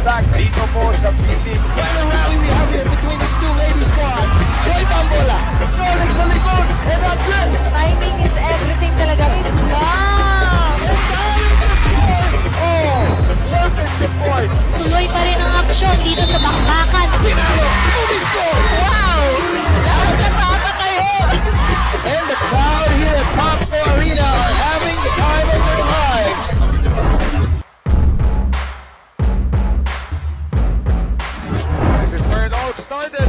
back dito po sa meeting. What a rally we have here between these two lady squads. Wait ang bola. Nolik sa likod. And that's it. Timing is everything talaga. Wow! And that is the score. Oh, championship point. Tuloy pa rin ang aksyon dito sa bakbakan. Pinalo. Movie score. Wow! Nakakatayo. And the crowd here at Paco Arena are having the time of their lives. This is where it all started.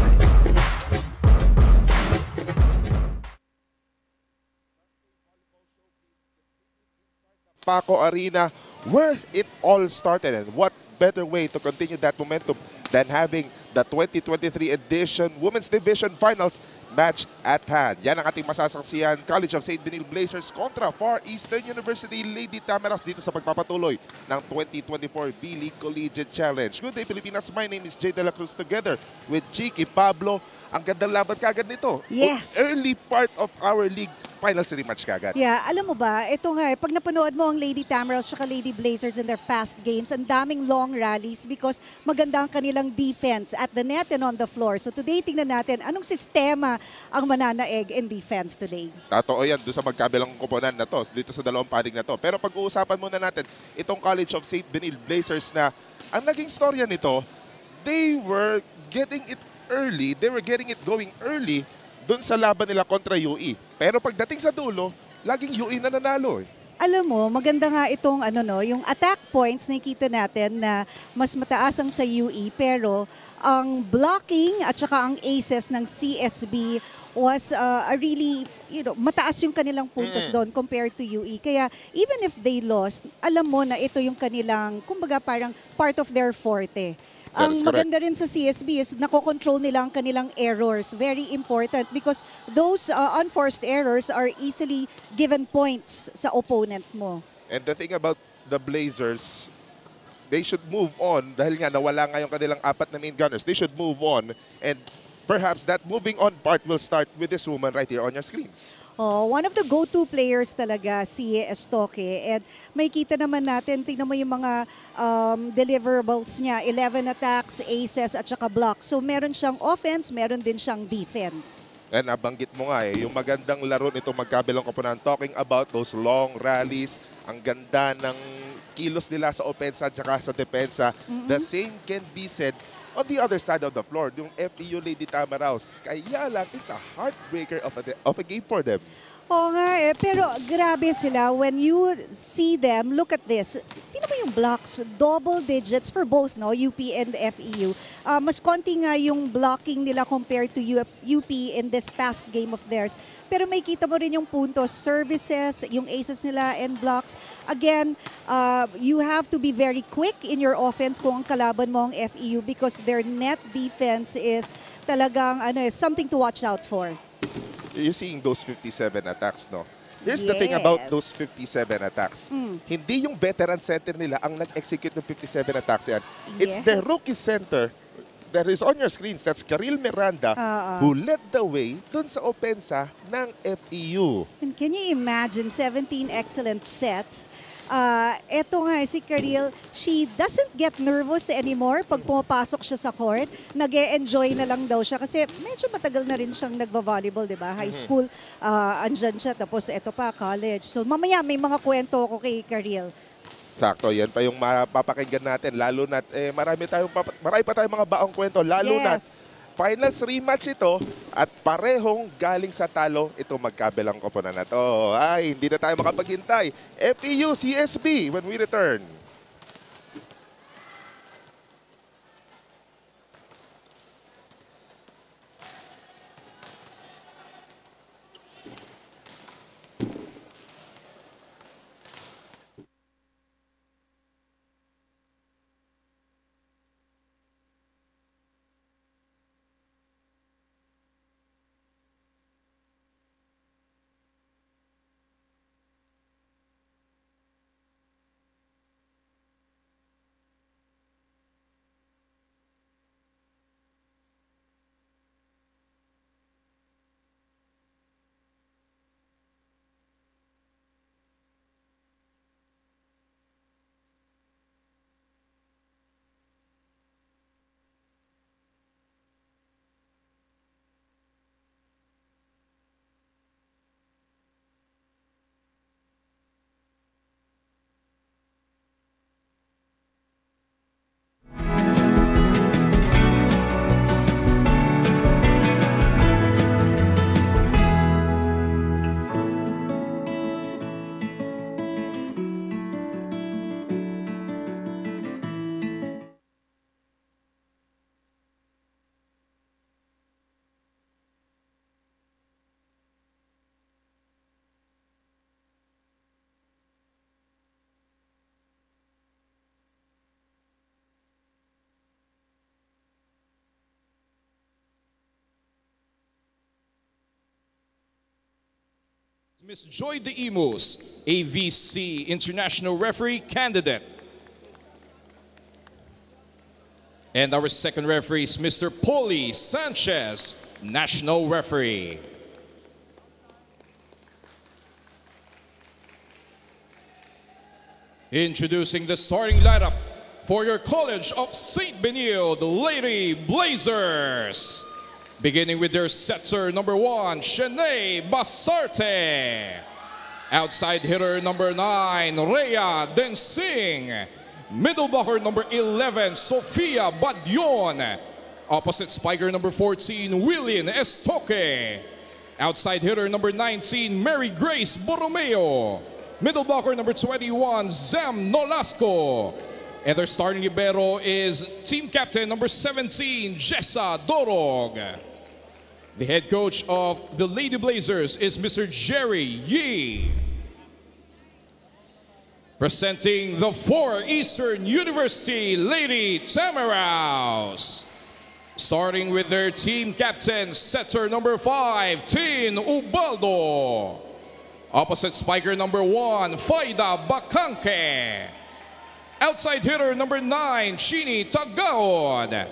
Paco Arena, where it all started, and what better way to continue that momentum than having the 2023 edition Women's Division Finals match at hand. Yan ang ating masasaksihan, College of St. Benil Blazers kontra Far Eastern University Lady Tamaraws dito sa pagpapatuloy ng 2024 V-League Collegiate Challenge. Good day, Pilipinas. My name is Jay De La Cruz together with Cheeky Pablo. Ang gandang laban kagad nito. Yes. Early part of our league finals rematch kagad. Yeah, alam mo ba, ito nga, pag napanood mo ang Lady Tamaraws at Lady Blazers in their past games, ang daming long rallies because maganda ang kanilang defense at the net and on the floor. So today, tingnan natin anong sistema ang mananaig in defense today. Totoo yan doon sa magkabilang koponan na to, dito sa dalawang panig na to. Pero pag-uusapan muna natin itong College of St. Benil Blazers na ang naging storya nito, they were getting it early, they were getting it going early doon sa laban nila kontra UE. Pero pagdating sa dulo, laging UE na nanalo eh. Alam mo, maganda nga itong yung attack points nakikita natin na mas mataas ang sa UE pero ang blocking at saka ang aces ng CSB was really, mataas yung kanilang puntos doon compared to UE. Kaya even if they lost, alam mo na ito yung kanilang, kumbaga parang part of their forte. Ang maganda rin sa CSB is nakokontrol nila ang kanilang errors. Very important because those unforced errors are easily given points sa opponent mo. And the thing about the Blazers, they should move on dahil nga nawala nga yung kanilang apat na main gunners. They should move on and perhaps that moving on part will start with this woman right here on your screens. Oh, one of the go-to players talaga si Estoque. And may kita naman natin, tingnan mo yung mga deliverables niya. 11 attacks, aces at saka blocks. So meron siyang offense, meron din siyang defense. And nabanggit mo nga yung magandang laro nito magkabilang koponan. Talking about those long rallies, ang ganda ng kilos nila sa opensa at saka sa depensa. The same can be said on the other side of the floor, yung FEU Lady Tamaraws. Kaya lang, it's a heartbreaker of a game for them. Oo nga pero grabe sila. When you see them, look at this. Tingnan mo yung blocks, double digits for both, no, UP and FEU. Mas konti nga yung blocking nila compared to UP in this past game of theirs. Pero may kita mo rin yung puntos, services, yung aces nila and blocks. Again, you have to be very quick in your offense kung ang kalaban mo ang FEU because their net defense is talagang something to watch out for. You're seeing those 57 attacks, no? Here's the thing about those 57 attacks. Hindi yung veteran center nila ang nag-execute ng 57 attacks yan. It's the rookie center that is on your screens. That's Karil Miranda who led the way dun sa opensa ng FEU. And can you imagine 17 excellent sets? Eto nga si Karil, she doesn't get nervous anymore pag pumapasok siya sa court. Nag-e-enjoy na lang daw siya kasi medyo matagal na rin siyang nagva-volleyball, di ba? High school, andyan siya. Tapos eto pa, college. So mamaya may mga kwento ko kay Karil. Sakto, yan pa yung mapapakinggan natin. Lalo na, marami pa tayong mga baong kwento. Lalo na, finals rematch ito at parehong galing sa talo ito magkabilang koponan na to. Ay, hindi na tayo makapaghintay. FEU CSB when we return. Ms. Joy De Imus, AVC International Referee Candidate. And our second referee is Mr. Paulie Sanchez, National Referee. Introducing the starting lineup for your College of St. Benilde Lady Blazers. Beginning with their setter number 1, Shanae Basarte. Outside hitter number 9, Rhea Densing. Middle blocker number 11, Sofia Badyon. Opposite spiker number 14, Willian Estoque. Outside hitter number 19, Mary Grace Borromeo. Middle blocker number 21, Zem Nolasco. And their starting libero is team captain number 17, Jessa Dorog. The head coach of the Lady Blazers is Mr. Jerry Yee. Presenting the 4 Eastern University Lady Tamaraws. Starting with their team captain, setter number 5, Tin Ubaldo. Opposite spiker number 1, Faida Bacanque. Outside hitter number 9, Shini Tagaod.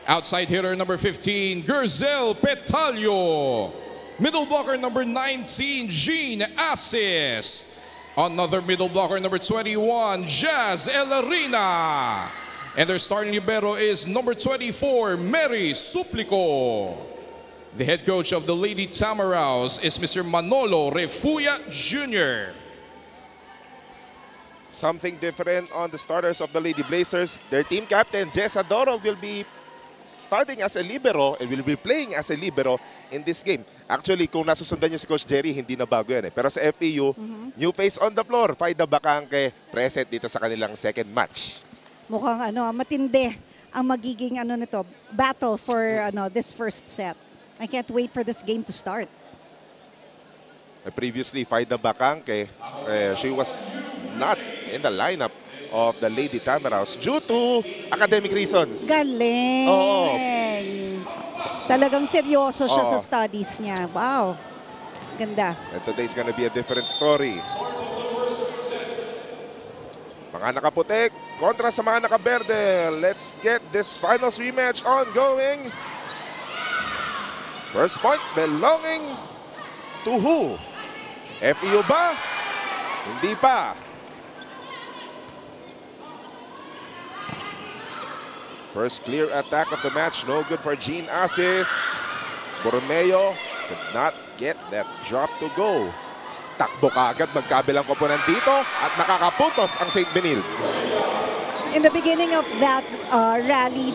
Outside hitter number 15, Gerzel Petalio. Middle blocker number 19, Jean Assis. Another middle blocker number 21, Jazz Elarina. And their starting libero is number 24, Mary Suplico. The head coach of the Lady Tamaraws is Mr. Manolo Refuya Jr. Something different on the starters of the Lady Blazers. Their team captain, Jessa Dorog, will be starting as a libero and will be playing as a libero in this game. Actually, kung nasusundan nyo si Coach Jerry, hindi na bago yan eh. Pero sa FPU, new face on the floor, Faida Bacanque, present dito sa kanilang second match. Mukhang matindi ang magiging nito, battle for this first set. I can't wait for this game to start. Previously, Faida Bacanque, she was not in the lineup of the Lady Tamaraws due to academic reasons. Galing! Oo. Talagang seryoso siya Oo. sa studies niya. Wow! Ganda. And today's gonna be a different story. Mga nakaputik kontra sa mga nakaberde. Let's get this finals rematch ongoing. First point belonging to who? FEU ba? Hindi pa. First clear attack of the match. No good for Jean Assis. Borromeo could not get that drop to go. Takbo kaagad magkabilang koponan dito at nakakapuntos ang St. Benilde. In the beginning of that rally,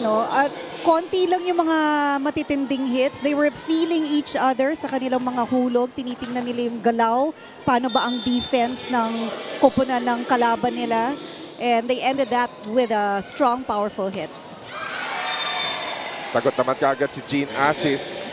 konti lang yung mga matitinding hits. They were feeling each other sa kanilang mga hulog. Tinitingnan nila yung galaw. Paano ba ang defense ng koponan ng kalaban nila? And they ended that with a strong, powerful hit. Sagot naman kaagad si Jean Assis.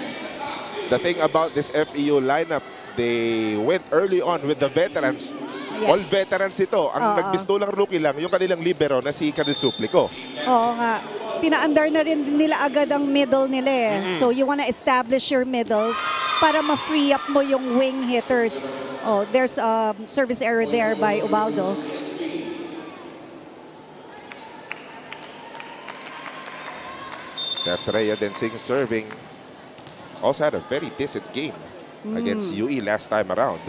The thing about this FEU lineup, they went early on with the veterans. Yes. All veterans ito. Ang nagbisto lang rookie lang, yung kanilang libero na si Karel Suplico. Oo nga. Pina-under na rin nila agad ang middle nila eh. So you wanna establish your middle para ma-free up mo yung wing hitters. Oh, there's a service error there by Ubaldo. That's Rhea Densing serving. Also had a very decent game against UE last time around.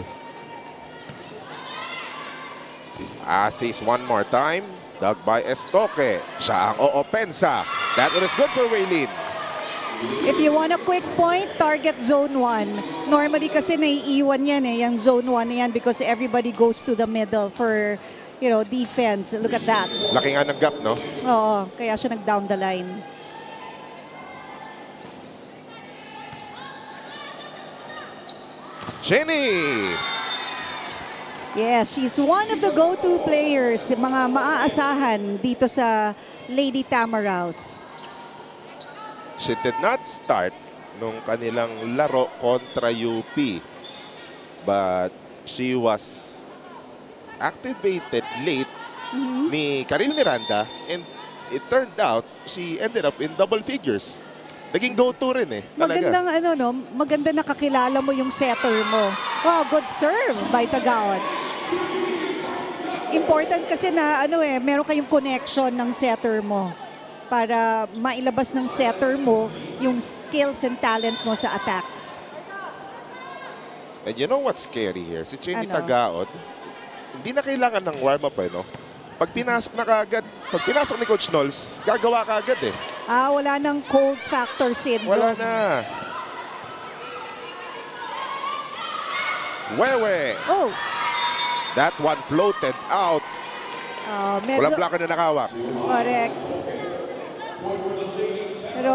Assis one more time. Dug by Estoque. Siya ang oopensa. That one is good for Waylene. If you want a quick point, target zone 1. Normally kasi naiiwan yan eh, yung zone 1 na yan because everybody goes to the middle for, defense. Look at that. Laki nga ng gap, no? Oo, kaya siya nag-down the line. Jenny! Yes, she's one of the go-to players, mga maaasahan dito sa Lady Tamaraws. She did not start nung kanilang laro kontra UP. But she was activated late ni Karil Miranda and it turned out she ended up in double figures. naging go-to rin eh. Talaga. Magandang ano no, maganda nakakilala mo yung setter mo. Wow, good serve by Tagaon. Important kasi na ano eh, meron kayong connection ng setter mo para mailabas ng setter mo yung skills and talent mo sa attacks. And you know what's scary here? Si Chenny Ano? Tagaod, hindi na kailangan ng warm-up eh, no? Pag pinasok na kagad, pag pinasok ni Coach Knowles, gagawa kagad eh. Wala nang cold factor syndrome. Wala na. Wewe. Oh, That one floated out. medyo, Walang blocker na nakawak. correct. Pero,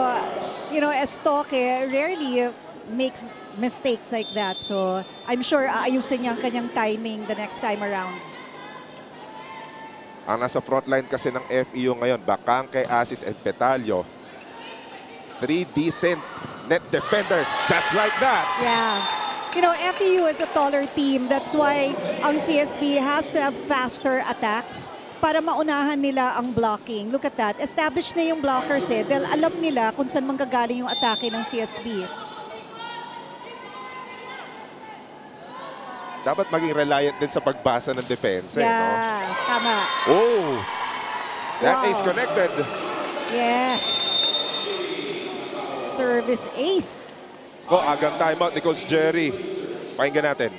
you know, Estoque rarely makes mistakes like that. So, I'm sure aayusin niya ang kanyang timing the next time around. Ang nasa frontline kasi ng FEU ngayon, Bacangke, Asis, and Petalio. 3 decent net defenders, just like that. Yeah. You know, FEU is a taller team. That's why ang CSB has to have faster attacks para maunahan nila ang blocking. Look at that. Established na yung blockers eh. Dahil alam nila kung saan manggagaling yung atake ng CSB. Dapat maging reliant din sa pagbasa ng depensa, no? Yeah, tama. Oh! That Wow. is connected. Yes. Service ace. Oh, agang timeout ni Coach Jerry. Pakinggan natin.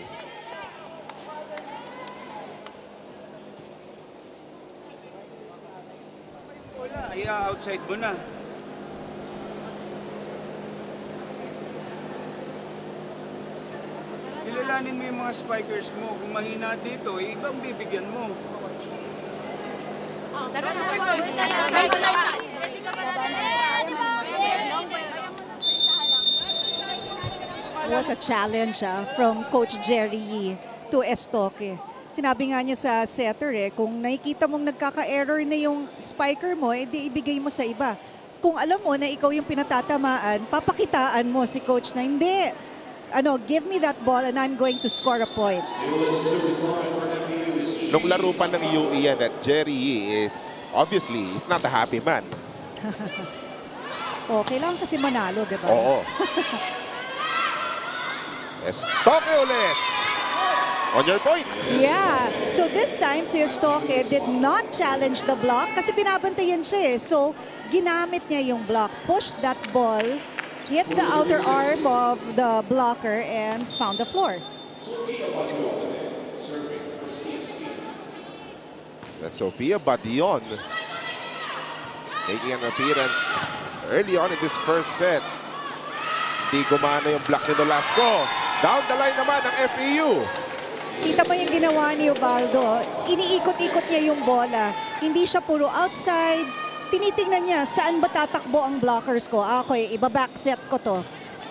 Wala, outside mo na. Kilalanin mo yung mga spikers mo. Kung mahina dito, ibang bibigyan mo. What a challenge from Coach Jerry Yee to Estoque. Sinabi nga niya sa setter kung nakikita mong nagkaka-error na yung spiker mo, edi ibigay mo sa iba. Kung alam mo na ikaw yung pinatatamaan, papakitaan mo si coach na hindi. Give me that ball and I'm going to score a point. Nung laro pa ng UE yan at Jerry Yee is, obviously, is not a happy man. Kailangan kasi manalo, di ba? Oo. Estoque ulit. On your point. Yeah. So this time, si Estoque did not challenge the block kasi binabantayan siya eh. So, ginamit niya yung block. Pushed that ball, hit the outer arm of the blocker and found the floor. That's Sofia Badion making an appearance early on in this first set. Di gumana yung block ni Nolasco. Down the line naman ng FEU. Kita mo yung ginawa ni Ubaldo. Iniikot-ikot niya yung bola. Hindi siya puro outside. Tinitingnan niya, saan ba tatakbo ang blockers ko? Okay, iba-backset ko to.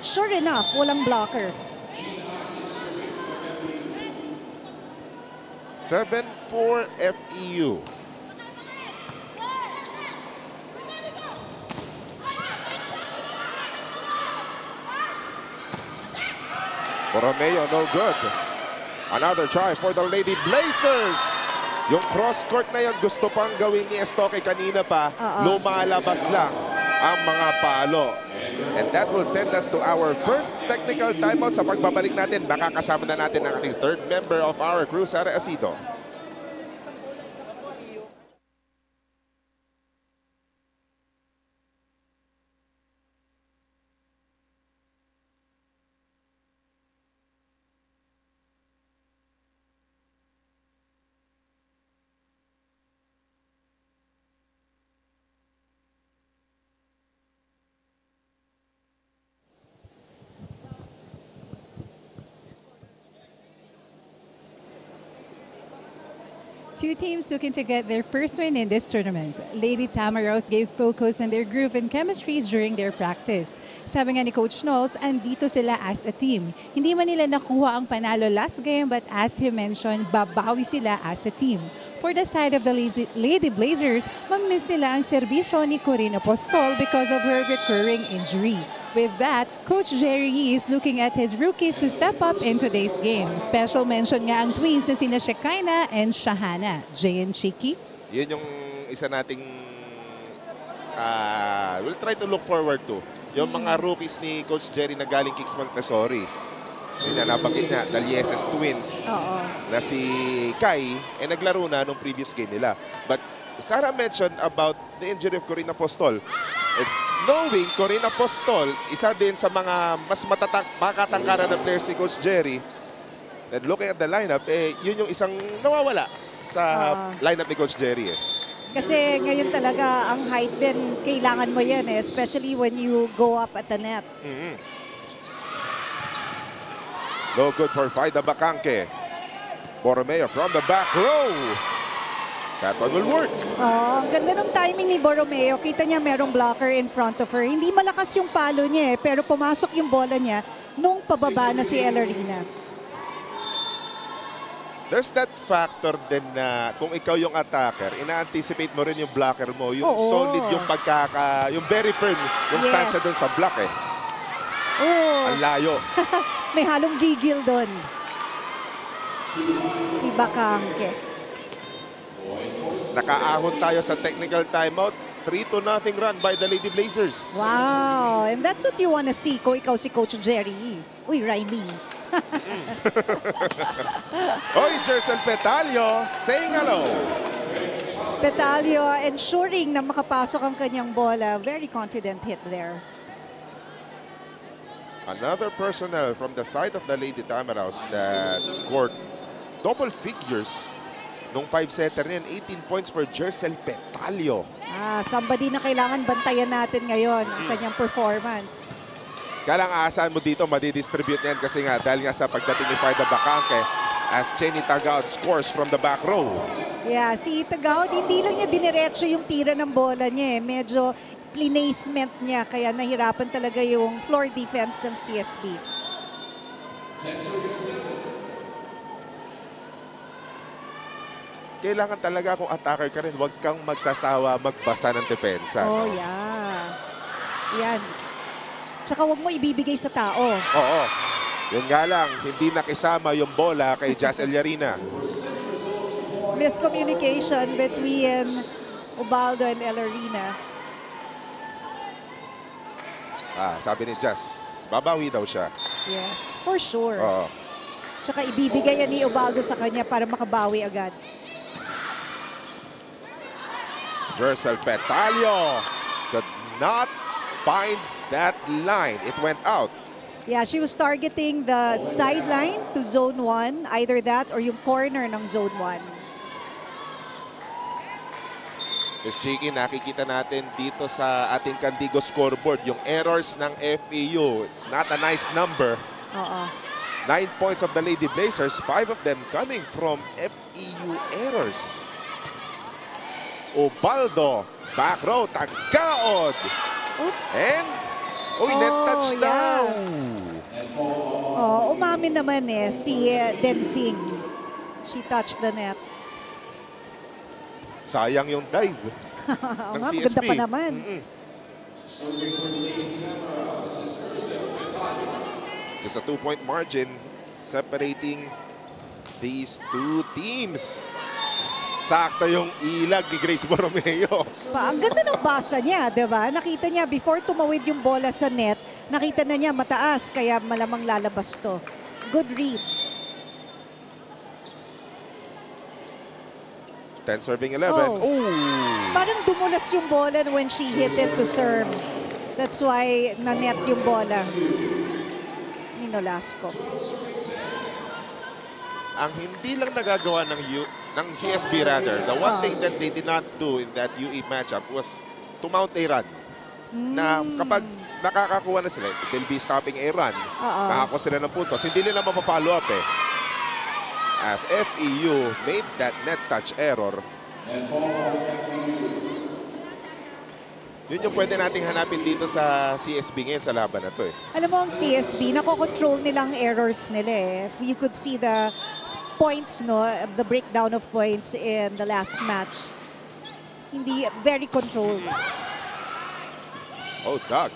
Sure enough, walang blocker. 7-4 FEU. Borromeo, no good. Another try for the Lady Blazers. Yung cross-court na yun, gusto pang gawin ni Estoque kanina pa. Lumalabas lang ang mga palo. And that will send us to our first technical timeout. Sa pagbabalik natin, makakasama na natin ang ating third member of our crew, Sara Asido. Two teams looking to get their first win in this tournament. Lady Tamaraos gave focus on their groove and chemistry during their practice. Sabi nga ni Coach Knowles, andito sila as a team. Hindi man nila nakuha ang panalo last game, but as he mentioned, babawi sila as a team. For the side of the Lady Blazers, mamiss nila ang serbisyo ni Corina Apostol because of her recurring injury. With that, Coach Jerry Yee is looking at his rookies to step up in today's game. Special mention nga ang twins na sina Shekinah and Shahana. Jay and Chiki. Yun yung isa nating we'll try to look forward to. yung mga rookies ni Coach Jerry na galing Kicks Montessori. Hindi na nabanggit na, the Lieses Twins Oo. na si Kai, naglaro na nung previous game nila. But Sarah mentioned about the injury of Corinne Apostol. And knowing Corinne Apostol, isa din sa mga mas makatangkaran na players ni Coach Jerry, and looking at the lineup, yun yung isang nawawala sa lineup ni Coach Jerry. Kasi ngayon talaga ang height din, kailangan mo yan especially when you go up at the net. No good for Faida Bacanque. Borromeo from the back row. That one will work. Ang ganda ng timing ni Borromeo. Kita niya merong blocker in front of her. Hindi malakas yung palo niya pero pumasok yung bola niya nung pababa na si Ellerina. There's that factor din na kung ikaw yung attacker, ina-anticipate mo rin yung blocker mo. Yung solid yung yung very firm yung stance doon sa block Ang layo. May halong gigil doon. Si Bacanque. Nakaahon tayo sa technical timeout. 3-0 run by the Lady Blazers. Wow, and that's what you wanna see kung ikaw si Coach Jerry. Uy, rhyming. Oy, Jercel Petalio saying hello. Petalio ensuring na makapasok ang kanyang bola. Very confident hit there. Another personnel from the side of the Lady Tamaraws that scored double figures nung 5-setter niyan. 18 points for Jercel Petalio. Somebody na kailangan bantayan natin ngayon ang kanyang performance. Kailang aasahan mo dito, madidistribute yan kasi nga dahil nga sa pagdating ni Faida Bacanque as Chenny Tagaud scores from the back row. Yeah, si Tagaud, hindi lang niya diniretso yung tira ng bola niya Medyo placement niya kaya nahirapan talaga yung floor defense ng CSB. Kailangan talaga kung attacker ka rin, huwag kang magsasawa magbasa ng depensa. Oh, yeah. Yan. Tsaka huwag mo ibibigay sa tao. Oo. Yun nga lang, hindi nakisama yung bola kay Jazz Eliarina. Miscommunication between Ubaldo and Ellerina. Sabi ni Jazz, babawi daw siya. Yes, for sure. Oo. Tsaka ibibigay yan ni Ubaldo sa kanya para makabawi agad. Jercel Petalio could not find that line. It went out. Yeah, she was targeting the sideline to zone 1. Either that or yung corner ng zone 1. Miss Chiki, nakikita natin dito sa ating Candigo scoreboard yung errors ng FEU. It's not a nice number. 9 points of the Lady Blazers, 5 of them coming from FEU errors. Ubaldo, back row, Tagaud. And, net touchdown. Umamin naman si Densing. She touched the net. Sayang yung dive ng CSB. Ganda pa naman. Just a 2-point margin separating these two teams. Sakto yung ilag ni Grace Borromeo. Ang ganda ng basa niya, di ba? Nakita niya before tumawid yung bola sa net, nakita na niya mataas, kaya malamang lalabas to. Good read. 10 serving 11. Parang dumulas yung bola when she hit it to serve. That's why na-net yung bola ni Nolasco. Ang hindi lang nagagawa ng CSB rather, the one thing that they did not do in that UE matchup was to mount a run. Na kapag nakakakuha na sila, they'll be stopping a run. Nakakuha sila ng puntos. Hindi nila mapapollow up as FEU made that net touch error. Yun yung pwede nating hanapin dito sa CSB ngayon sa laban na to Alam mo ang CSB, nakokontrol nilang errors nila If you could see the points, the breakdown of points in the last match. Hindi, very controlled. Doug.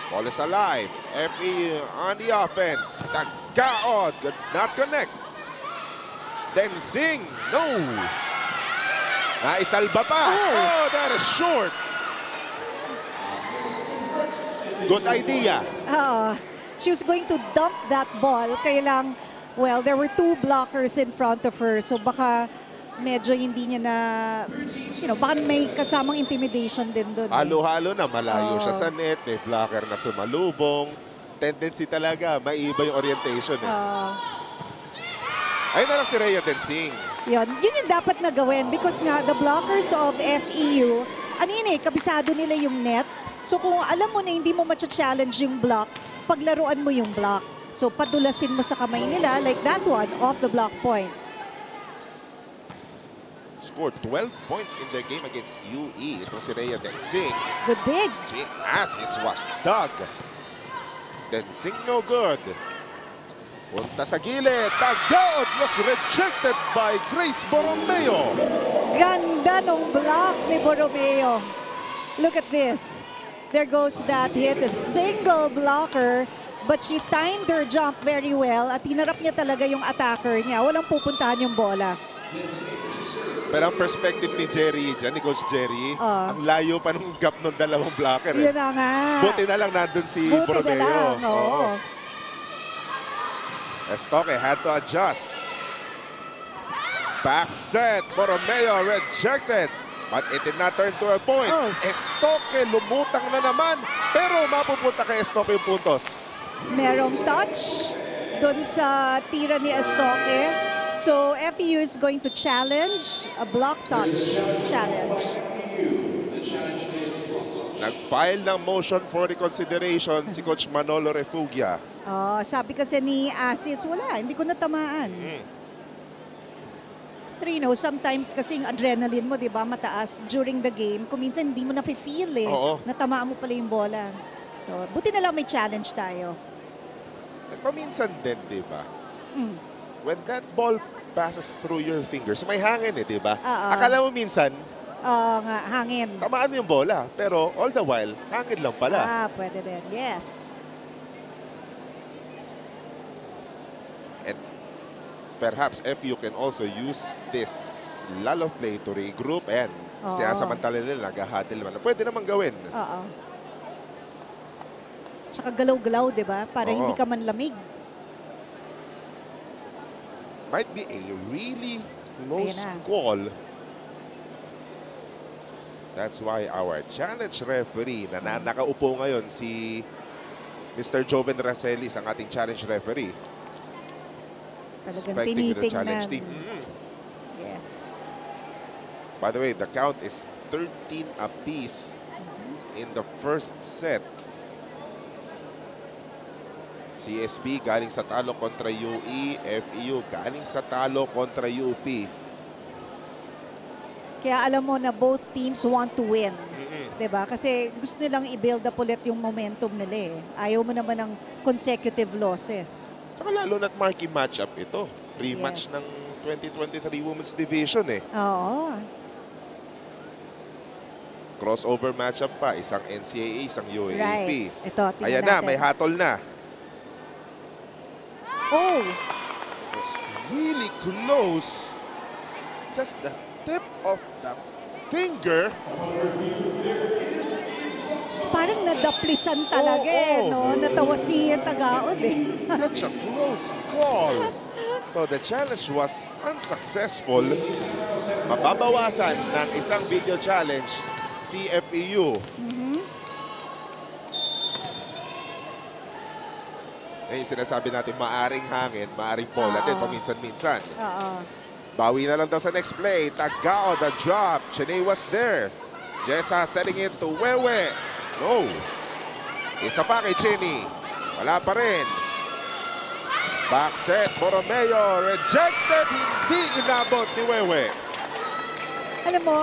Ball is alive. FEU on the offense. Tagaud could not connect. Then Sing, no. Naisalba pa. That is short. Good idea. She was going to dump that ball. Kaya lang, well, there were 2 blockers in front of her. So baka medyo hindi niya na, baka may kasamang intimidation din doon. Halo-halo na, malayo siya sa net, may blocker na sumalubong. Tendency talaga, maiba yung orientation. Ayun na lang si Rhea Densing. Yun yung dapat na gawin because nga the blockers of FEU, kabisado nila yung net. So kung alam mo na hindi mo matcha-challenge yung block, paglaruan mo yung block. So padulasin mo sa kamay nila like that one off the block point. Scored 12 points in their game against UE. Ito si Rhea Densing. Good dig. Chin assist was dug. Densing no good. Punta sa gilid. Tagad was rejected by Grace Borromeo. Ganda nung block ni Borromeo. Look at this. There goes that hit. A single blocker. But she timed her jump very well at hinarap niya talaga yung attacker niya. Walang pupuntahan yung bola. Pero ang perspective ni Jerry dyan, ni Coach Jerry, ang layo pa ng gap ng dalawang blocker. Yun na nga. Buti na lang nandun si Buti Borromeo. na lang, oo. Estoque had to adjust. Back set, Borromeo rejected. But it did not turn to a point. Estoque lumutang na naman. Pero mapupunta kay Estoque yung puntos. Merong touch doon sa tira ni Estoque. So FEU is going to challenge a block touch challenge. Nag-file ng motion for reconsideration si Coach Manolo Refugia. Sabi kasi ni Asis, wala, hindi ko natamaan. Pero sometimes kasi yung adrenaline mo, di ba, mataas during the game. Kung minsan hindi mo na-feel natamaan mo pala yung bola. So, buti na lang may challenge tayo. Paminsan din, di ba? When that ball passes through your fingers, may hangin di ba? Akala mo minsan, hangin. Tamaan mo yung bola, pero all the while, hangin lang pala. Pwede din. Yes. And perhaps FEU can also use this lull of play to regroup and sinasamantala nila, nag-huddle naman. Pwede naman gawin. Tsaka galaw-galaw, di ba? Para hindi ka man lamig. Might be a really close call. That's why our challenge referee, na nakaupo ngayon si Mr. Joven Racelis, ang ating challenge referee. Talagang Expecting the challenge tinitingnan. team. Yes. By the way, the count is 13 apiece in the first set. CSB galing sa talo kontra UE, FEU galing sa talo kontra UP. Kaya alam mo na both teams want to win. Diba? Kasi gusto nilang i-build up ulit yung momentum nila Ayaw mo naman ng consecutive losses. Saka lalo na't marquee matchup ito. Rematch ng 2023 Women's Division Oo. Crossover matchup pa. Isang NCAA, isang UAAP. Right. Ito, tingnan Ayan natin. na, may hatol na. It was really close. Just the tip of the finger. Parang nadaplisan talaga no? Natawa si Tagaod Such a close call. So the challenge was unsuccessful. Mababawasan ng isang video challenge si FEU. Yung sinasabi natin, maaring hangin, maaring bola din paminsan-minsan. Bawi na lang daw sa next play. Tagao, the drop. Cheney was there. Jessa setting it to Wewe. No. Isa pa kay Cheney. Wala pa rin. Back set, Borromeo. Rejected. Hindi inabot ni Wewe. Alam mo,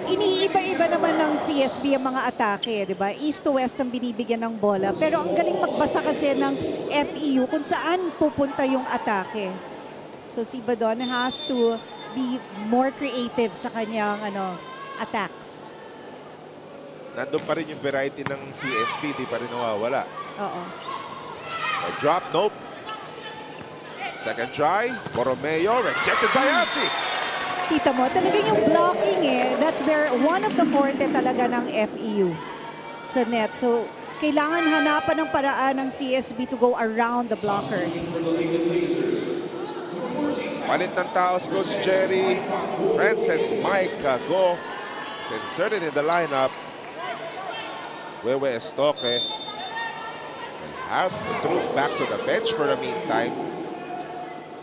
iniiba-iba naman ng CSB ang mga atake, di ba? East to west ang binibigyan ng bola. Pero ang galing magbasa kasi ng FEU kung saan pupunta yung atake. So si Badon has to be more creative sa kanyang attacks. Nandun pa rin yung variety ng CSB, di pa rin nawawala. A drop, nope. Second try, Borromeo, rejected by Asis. Kita mo, talaga yung blocking that's one of the forte talaga ng FEU. sa net. So, kailangan hanapan ng paraan ng CSB to go around the blockers. Palit ng tao si Coach Jerry. Francis Mike Go is inserted in the lineup. Wewe Estoque will have to troop back to the bench for the meantime.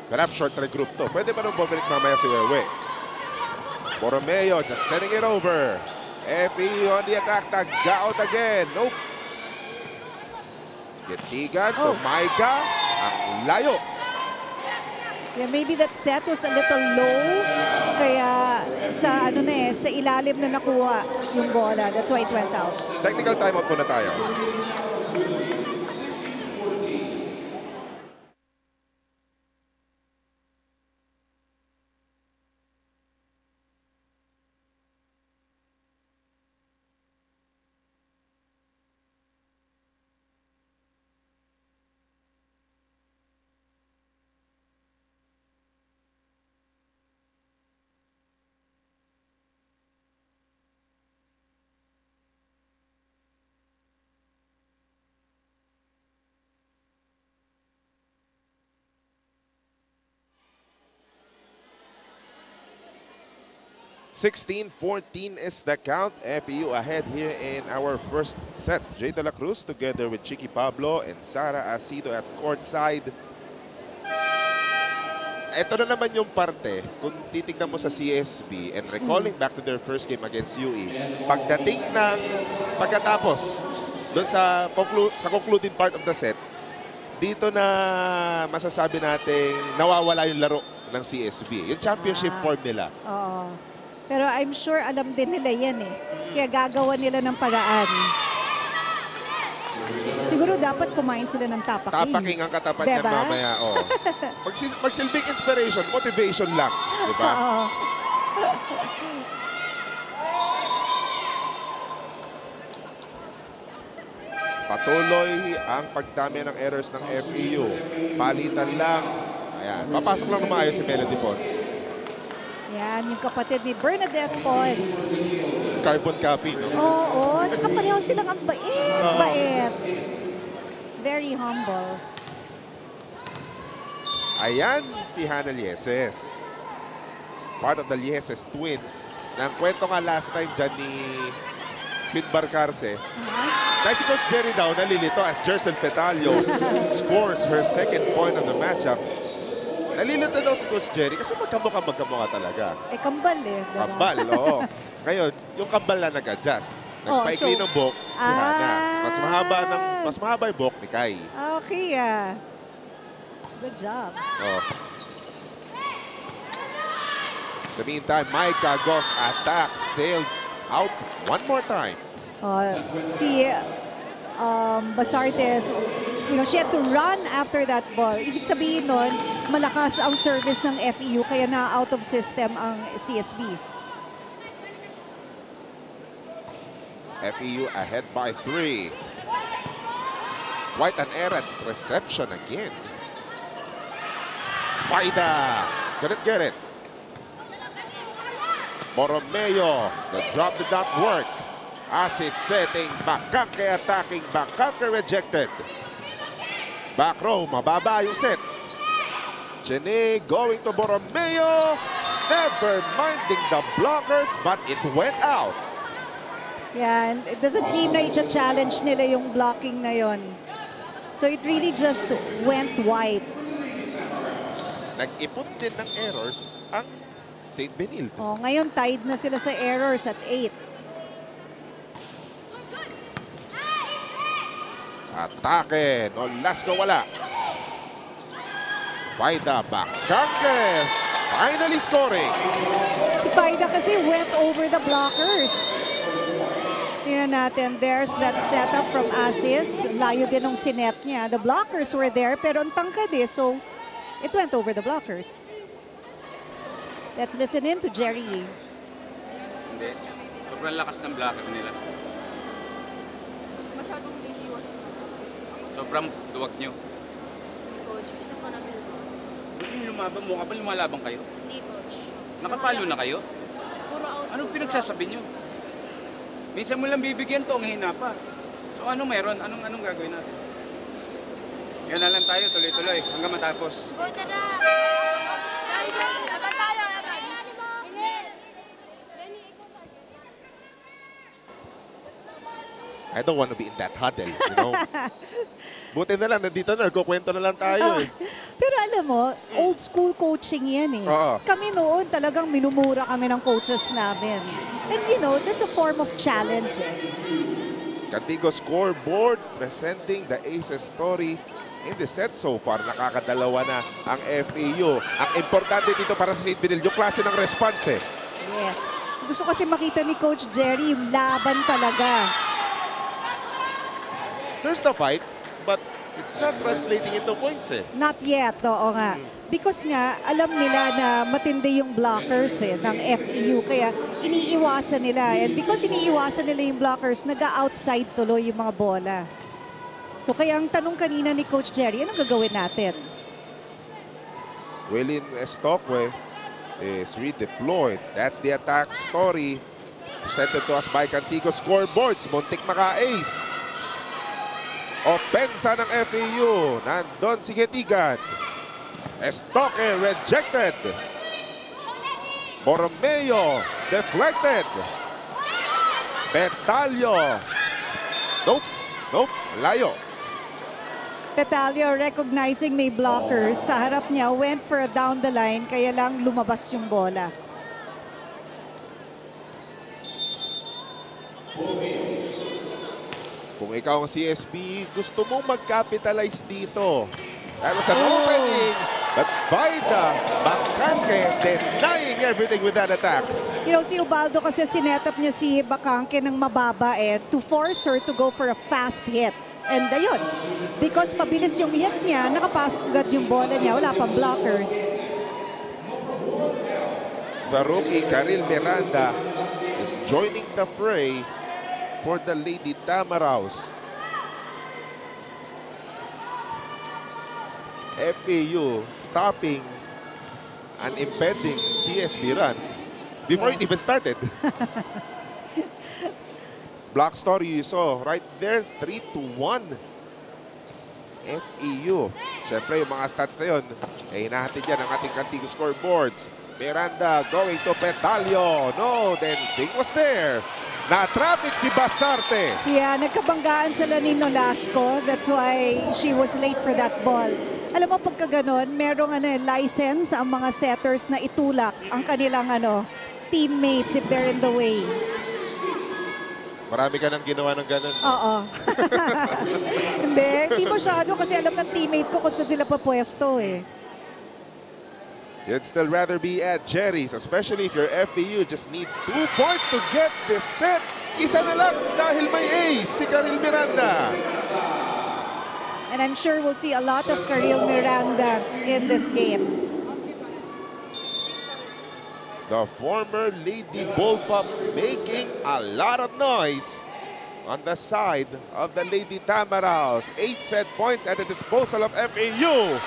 Perhaps short regroup to. Pwede ba nung bumalik mamaya si Wewe? Borromeo just sending it over. FEU on the attack. Tag-out again. Nope. Getigan to Maika. Ang layo. Yeah, maybe that set was a little low. Kaya sa sa ilalim na nakuha yung bola. That's why it went out. Technical timeout muna tayo. (16-14) is the count. FEU ahead here in our first set. Jay De La Cruz together with Chicky Pablo and Sara Asido at courtside. Ito na naman yung parte, kung titignan mo sa CSB and recalling back to their first game against UE, pagdating ng pagkatapos doon sa concluding part of the set, dito na masasabi natin nawawala yung laro ng CSB. Yung championship form nila. Oo. Pero I'm sure alam din nila yan eh. Kaya gagawa nila ng paraan. Siguro dapat kumain sila ng tapaking. Tapaking ang katapat niyan mamaya. Oh. Magsilbing inspiration, motivation lang. Diba? Oo. Patuloy ang pagdami ng errors ng FEU. Palitan lang. Ayan. Papasok lang na maayos si Melody Pons. Yan, yung kapatid ni Bernadette Pons. Carbon copy, no? Oo, tsaka pareho silang ang bait. Very humble. Ayan si Hannah Lieses. Part of the Lieses twins. Nang kwento nga last time dyan ni Pete Barcarce. Kahit si Coach Jerry daw nalilito as Jerson Petalio scores her second point of the matchup. Nalilito daw si Coach Jerry kasi magkamukha talaga. Eh, kambal eh. Diba? Kambal, oo. Ngayon, yung kambal na nag-adjust. Nagpaikli ng buhok si Hannah. Mas mahaba yung buhok ni Kai. Okay, good job. Oh. In the meantime, Maika Go's attack sailed out one more time. Si Basartes, she had to run after that ball. Ibig sabihin nun, malakas ang service ng FEU kaya na out of system ang CSB. FEU ahead by 3. Quite an errant reception again. Faida couldn't get it. Borromeo, the drop did not work. Asi setting, Bakake attacking, Bakake rejected. Back row, mababa yung set. Jenny going to Borromeo. Never minding the blockers, but it went out. Yeah, and it doesn't seem na i-challenge nila yung blocking na yon. So it really just went wide. Nag-ipon din ng errors ang St. Benilde. Ngayon tied na sila sa errors at 8. Atake, Nolasco wala. Faida Bakake, finally scoring. Si Faida kasi went over the blockers. Tingnan natin, there's that setup from Asis. Layo din ng sinet niya. The blockers were there, pero ang tangkad eh, so it went over the blockers. Let's listen in to Jerry. Hindi. Sobrang lakas ng blocker nila. Masyadong biniwas na. Sobrang duwag nyo. Coach, gusto ko namin ito. Ba't yung lumaban mo? Kapag lumalaban kayo? Hindi, coach. Nakapalo na kayo? Puro out. Anong pinagsasabi nyo? Minsan mo lang bibigyan to, ang hina pa. So ano meron? Anong gagawin natin? Yan na lang tayo, tuloy-tuloy, hanggang matapos. Go, tara! Laban tayo, laban! I don't want to be in that huddle, you know? Buti na lang, nandito na, nagkukwento na lang tayo eh. Pero alam mo, old school coaching yan eh. Oo. Kami noon talagang minumura kami ng coaches namin. And you know, that's a form of challenge eh. Cantigo scoreboard presenting the Aces story in the set so far. Nakakadalawa na ang FAU. Ang importante dito para sa St. Benil, yung klase ng response eh. Yes. Gusto kasi makita ni Coach Jerry yung laban talaga. There's the fight, but it's not translating into points eh. Not yet, oo nga. Because nga, alam nila na matindi yung blockers eh, ng FEU. Kaya iniiwasan nila. And because iniiwasan nila yung blockers, nag-outside tuloy yung mga bola. So kaya ang tanong kanina ni Coach Jerry, anong gagawin natin? Willin Estocque is redeployed. That's the attack story presented to us by Cantigo Scoreboards. Muntik maka-ace. Opensa ng FAU. Nandun si Getigan. Estocque rejected. Borromeo deflected. Petalio. Nope. Layo. Petalio recognizing may blockers. Sa harap niya, went for a down the line. Kaya lang lumabas yung bola. Kung ikaw ang CSB, gusto mong mag-capitalize dito. That was an opening, but Vaida Bacangque denying everything with that attack. You know, si Ubaldo kasi sinetap niya si Bacangque ng mababa to force her to go for a fast hit. And ayun, because mabilis yung hit niya, nakapasok agad yung bola niya, wala pang blockers. The rookie Karil Miranda is joining the fray for the Lady Tamaraws. FAU stopping an impending CSB run before it even started. Block story you saw right there, 3-1. FAU. Siyempre yung mga stats na yun, hinahatid yan ang ating Cantigo scoreboards. Miranda going to Petalio. No, then Singh was there. Na-traffic si Basarte. Yeah, nagkabanggaan sila ni Nolasco. That's why she was late for that ball. Alam mo, pagka ganon, merong license ang mga setters na itulak ang kanilang teammates if they're in the way. Marami ka nang ginawa ng ganon. Oo. Hindi masyado kasi alam ng teammates ko kung saan sila papwesto eh. You'd still rather be at Jerry's, especially if you're FAU. Just need 2 points to get this set. Isa na lang dahil may ace si Karil Miranda. And I'm sure we'll see a lot of Karil Miranda in this game. The former Lady Bullpup making a lot of noise on the side of the Lady Tamaraws. 8 set points at the disposal of FAU.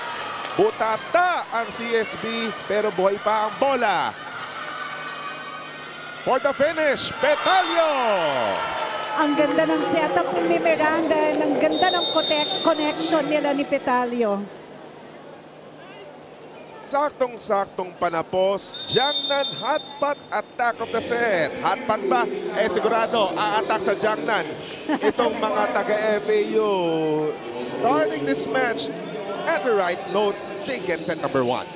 Butata ang CSB pero buhay pa ang bola. For the finish, Petalio. Ang ganda ng setup ni Miranda. Ang ganda ng connection nila ni Petalio. Saktong-saktong panapos. Jiangnan hotpot attack of the set. Hotpot ba? Sigurado, a-attack sa Jiangnan. Itong mga taga-FAU starting this match at the right note, they get set number 1.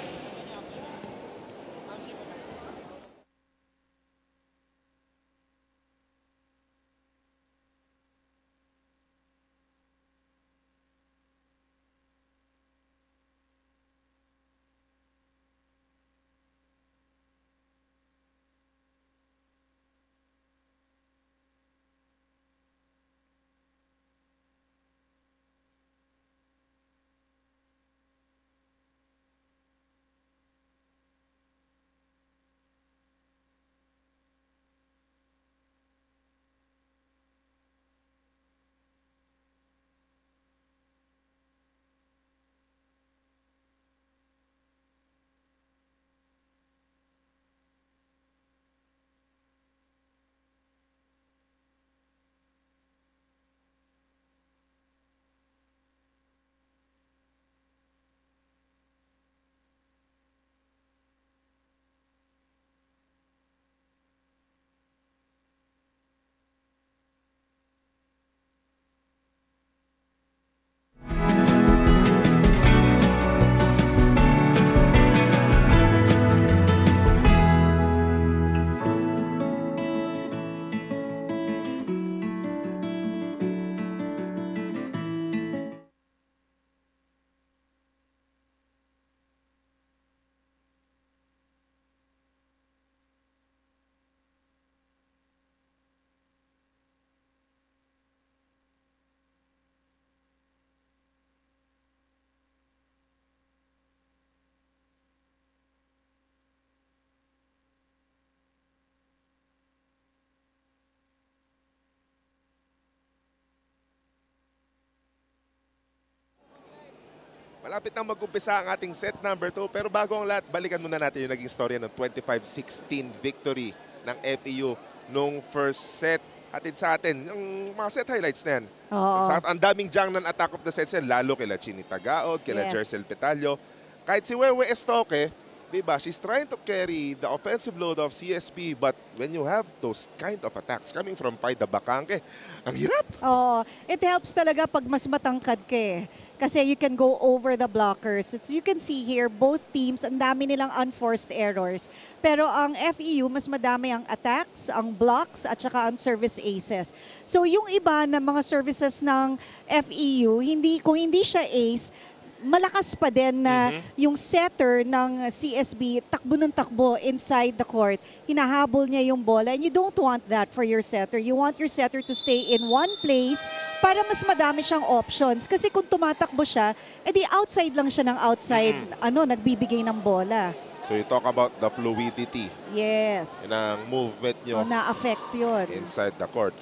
Malapit na mag-umpisa ang ating set number 2. Pero bago ang lahat, balikan muna natin yung naging storya ng 25-16 victory ng FEU nung first set. Atid sa atin yung mga set highlights na yan. Oo. Ang daming jang ng attack of the sets yan, lalo kila Chini Tagaod, kila Yes. Jercel Petalio. Kahit si Wewe Estoque, diba, she's trying to carry the offensive load of CSP, but when you have those kind of attacks coming from Paida Bacangke, ang hirap. Oh, it helps talaga pag mas matangkad ka eh. Kasi you can go over the blockers. You can see here, both teams, ang dami nilang unforced errors. Pero ang FEU, mas madami ang attacks, ang blocks, at saka ang service aces. So yung iba na mga services ng FEU, kung hindi siya ace, malakas pa din na yung setter ng CSB takbo ng takbo inside the court. Hinahabol niya yung bola and you don't want that for your setter. You want your setter to stay in one place para mas madami siyang options. Kasi kung tumatakbo siya, edi outside lang siya ng outside, nagbibigay ng bola. So you talk about the fluidity Yes. ng movement nyo Na-affect yun. inside the court.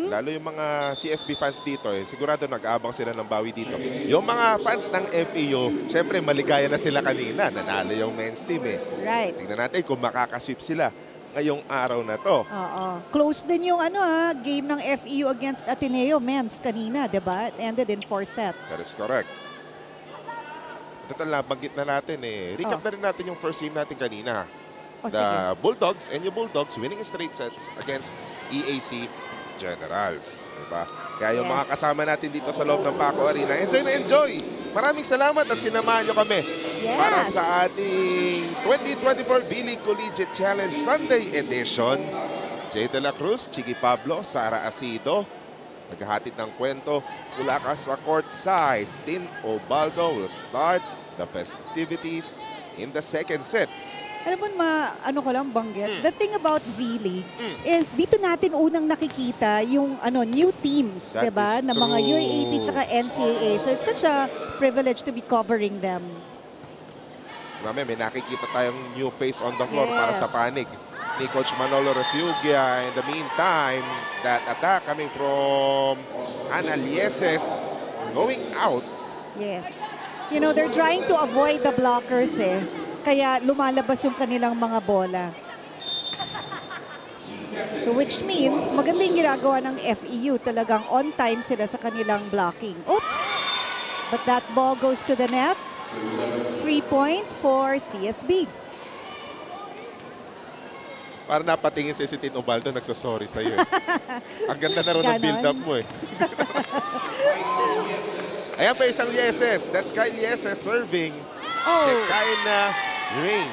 Lalo yung mga CSB fans dito, sigurado nag-aabang sila ng bawi dito. Yung mga fans ng FEU, syempre maligaya na sila kanina. Nanalo yung men's team eh. Right. Tingnan natin kung makakasweep sila ngayong araw na to. Oo. Close din yung game ng FEU against Ateneo men's kanina, 'di ba? It ended in 4 sets. That is correct. Total na, banggit na natin eh. Recap na rin natin yung first game natin kanina. O, The sige. Bulldogs, NU Bulldogs winning straight sets against EAC Generals. Diba? Kaya yung Yes. mga kasama natin dito sa loob ng Paco Arena, enjoy na enjoy! Maraming salamat at sinamahan nyo kami Yes. para sa ating 2024 B-League Collegiate Challenge Sunday Edition. Jay De La Cruz, Chigi Pablo, Sara Asido, naghahatid ng kwento mula ka sa court side. Tin Ubaldo will start the festivities in the second set. Alam mo, ko lang banggit. The thing about V-League is dito natin unang nakikita yung new teams, That 'di ba? is Na mga true. UAAP tsaka NCAA. So it's such a privilege to be covering them. Mami, may nakikita tayong new face on the floor para Yes. sa panig ni Coach Manolo Refugia. In the meantime, that attack coming from Ana Lieses going out. Yes. They're trying to avoid the blockers eh. Kaya lumalabas yung kanilang mga bola. So which means maganda yung ginagawa ng FEU. Talagang on time sila sa kanilang blocking. Oops! But that ball goes to the net. 3 point for CSB. Para napatingin si Tin Ubaldo, nagsosorry sa'yo eh. Ang ganda na rin ng Ganon. build-up mo eh. Ayan pa isang Lieses. That's Kyle Lieses serving. Oh. Shekinah Ring.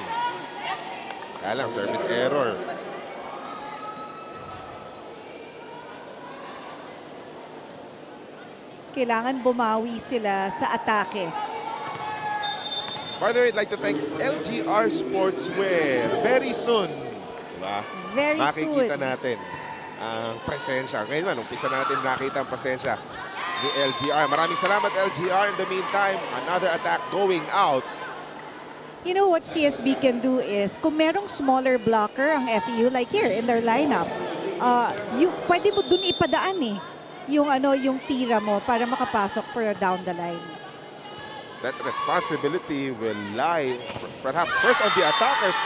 Kaya lang, service error. Kailangan bumawi sila sa atake. By the way, I'd like to thank LGR Sportswear. Very soon, diba? Very makikita soon. natin ang presensya. Ngayon man, umpisa natin nakita ang presensya ni LGR. Maraming salamat, LGR. In the meantime, another attack going out. You know what CSB can do is, kung merong smaller blocker ang FEU, like here in their lineup, pwede mo dun ipadaan eh, yung tira mo para makapasok for down the line. That responsibility will lie perhaps first on the attackers.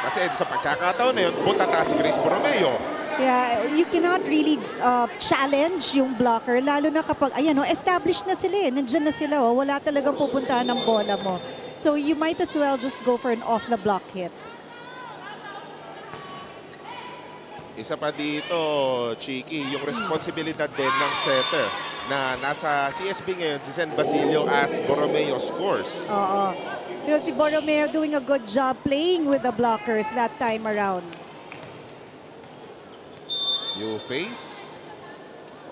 Kasi sa pagkakataon na yun, butata si Chris Borromeo. Yeah, you cannot really challenge yung blocker, lalo na kapag, established na sila eh, nandyan na sila, wala talagang pupuntahan ng bola mo. So you might as well just go for an off-the-block hit. Isa pa dito, Chiki, yung responsibilidad din ng setter na nasa CSB ngayon, si Zen Basilio as Borromeo scores. Oo. Si Borromeo doing a good job playing with the blockers that time around. You face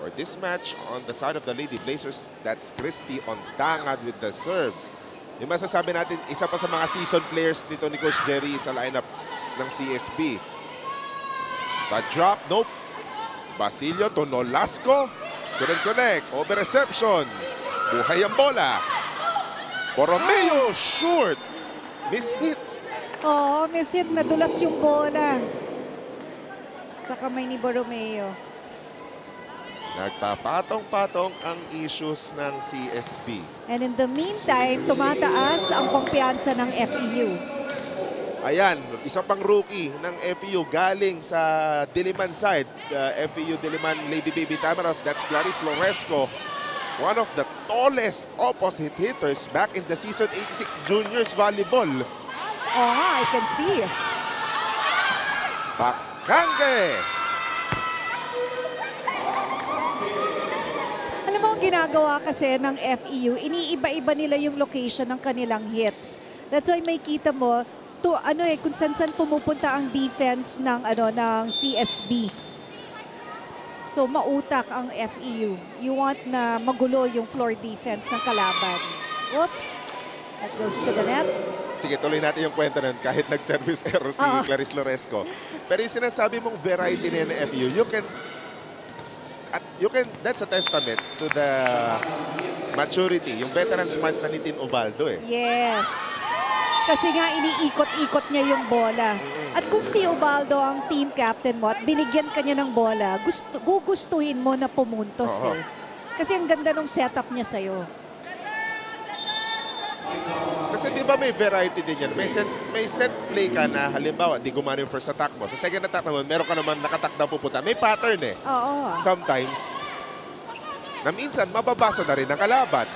or this match on the side of the Lady Blazers, that's Christy Ontangad with the serve. Yung masasabi natin, isa pa sa mga season players nito ni Coach Jerry sa lineup ng CSB. But drop, nope. Basilio to Nolasco. Couldn't connect. Over reception. Buhay ang bola. Borromeo, short. Miss hit. Oo, miss hit. Nadulas yung bola sa kamay ni Borromeo. Nagpapatong-patong ang issues ng CSB. And in the meantime, tumataas ang kumpiyansa ng FEU. Ayan, isa pang rookie ng FEU galing sa Diliman side. FEU Diliman Lady Baby Tamaraws, that's Clarice Loresco. One of the tallest opposite hitters back in the season 86 juniors volleyball. Oh, I can see. Bakange! Alam mo, ang ginagawa kasi ng FEU, iniiba-iba nila yung location ng kanilang hits. That's why may kita mo, kung saan pumupunta ang defense ng CSB. So mautak ang FEU. You want na magulo yung floor defense ng kalaban. Whoops. That goes to the net. Sige, tuloy natin yung kwento nun kahit nag-service error si Clarice Loresco. Pero yung sinasabi mong variety na ng FEU, that's a testament to the maturity, yung veteran smarts na ni Tin Ubaldo eh. Yes. Kasi nga iniikot-ikot niya yung bola. At kung si Ubaldo ang team captain mo at binigyan ka niya ng bola, gugustuhin mo na pumuntos eh. Kasi ang ganda ng setup niya sa'yo. Kasi di ba may variety din yan? May set play ka na halimbawa, di gumana yung first attack mo. Sa second attack naman, meron ka naman nakatak na pupunta. May pattern eh. Oo. Sometimes, na minsan mababasa na rin ang kalaban.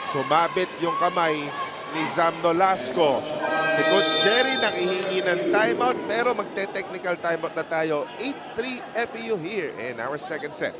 Sumabit yung kamay ni Zam Nolasco. Si Coach Jerry nang ihingi ng timeout pero magte-technical timeout na tayo. 8-3 FEU here in our second set.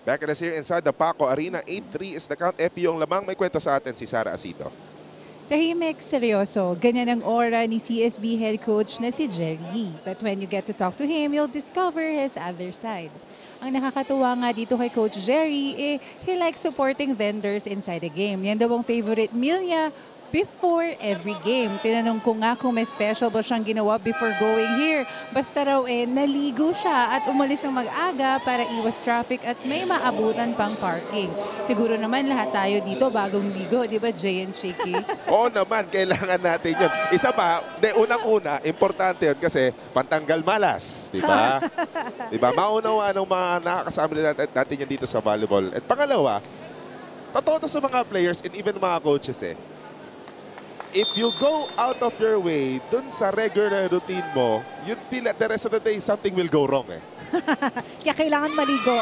Back at us here inside the Paco Arena. 8-3 is the count. FEU ang lamang. May kwento sa atin si Sara Asito. Tahimik, seryoso. Ganyan ang aura ni CSB head coach na si Jerry. But when you get to talk to him, you'll discover his other side. Ang nakakatuwa nga dito kay Coach Jerry, he likes supporting vendors inside the game. Yan daw ang favorite meal niya before every game. Tinanong ko nga kung may special ba siyang ginawa before going here. Basta raw naligo siya at umalis ng mag-aga para iwas traffic at may maabutan pang parking. Siguro naman lahat tayo dito bagong ligo, di ba Jay and Chicky? Oo naman, kailangan natin yun. Isa pa, unang-una, importante yun kasi pantanggal malas, di ba? Di ba? Maunawa ng mga nakakasama natin yan dito sa volleyball. At pangalawa, totoo to sa mga players and even mga coaches eh. If you go out of your way dun sa regular routine mo, you'd feel at the rest of the day something will go wrong eh. Kaya kailangan maligo.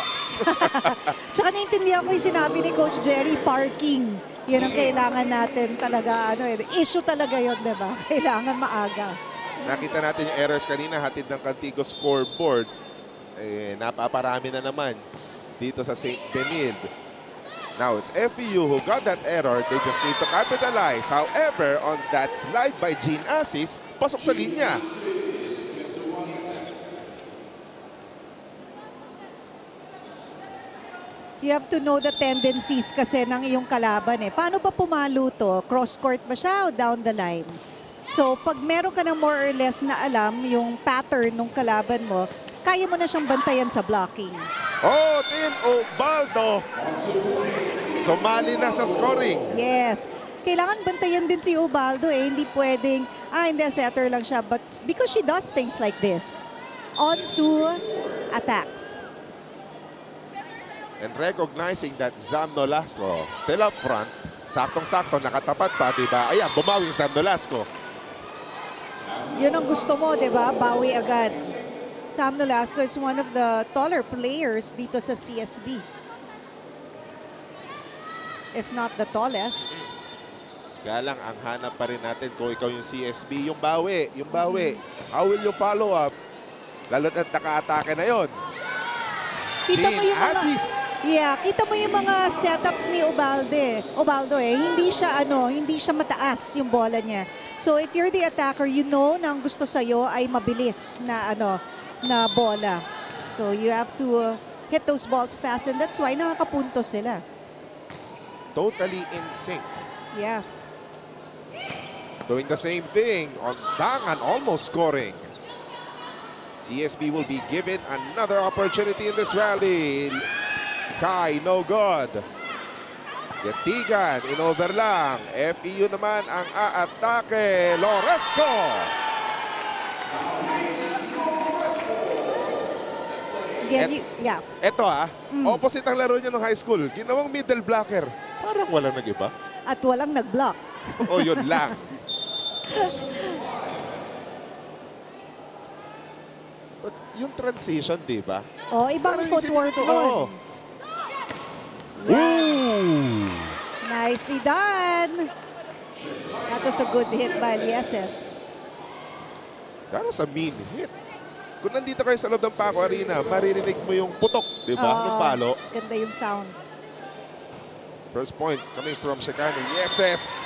Tsaka naintindihan ko yung sinabi ni Coach Jerry, parking. Yun ang kailangan natin talaga. Issue talaga yun, diba? Kailangan maaga. Nakita natin yung errors kanina, hatid ng Cantico scoreboard. Napaparami na naman dito sa St. Benilde. Now, it's FEU who got that error. They just need to capitalize. However, on that slide by Jean Assis, pasok sa linya. You have to know the tendencies kasi ng iyong kalaban eh. Paano ba pumalo to? Cross-court ba siya o down the line? So, pag meron ka na more or less na alam yung pattern ng kalaban mo, kaya mo na siyang bantayan sa blocking. Oh, Tin Ubaldo. Sumali na sa scoring. Yes. Kailangan bantayan din si Ubaldo eh. Hindi pwedeng, hindi, setter lang siya. But because she does things like this. On to attacks. And recognizing that Zam Nolasco still up front. Saktong-sakto, nakatapat pa, diba? Ayan, bumawi Zam Nolasco. Yun ang gusto mo, diba? Bawi agad. Zam Nolasco is one of the taller players dito sa CSB. If not the tallest. Kaya lang, ang hanap pa rin natin kung ikaw yung CSB, yung bawi. Yung bawi. How will you follow up? Lalo't at naka-atake na yon. Kita mo yung mga, kita mo yung mga setups ni Ubaldo eh. Hindi siya mataas yung bola niya. So if you're the attacker, you know na ang gusto sa'yo ay mabilis na na bola. So you have to hit those balls fast and that's why nakakapunto sila. totally in sync. Yeah. Doing the same thing on Dangan, almost scoring. CSB will be given another opportunity in this rally. Kai, no good. Gatigan, in over lang. FEU naman ang aatake. Loresco. Again, yeah. Ito opposite ang laro niya nung high school. Ginawang middle blocker. Parang wala nag-iba. At walang nag-block. O yun lang. But yung transition, di ba? Oh, ibang Sana footwork isipin ito, nun. Nicely done. That was a good hit by Lieses. That was a mean hit. Kung nandito kayo sa loob ng Paco Arena, maririnig mo yung putok, di ba? Ng palo. Ganda yung sound. First point coming from Chicano Lieses.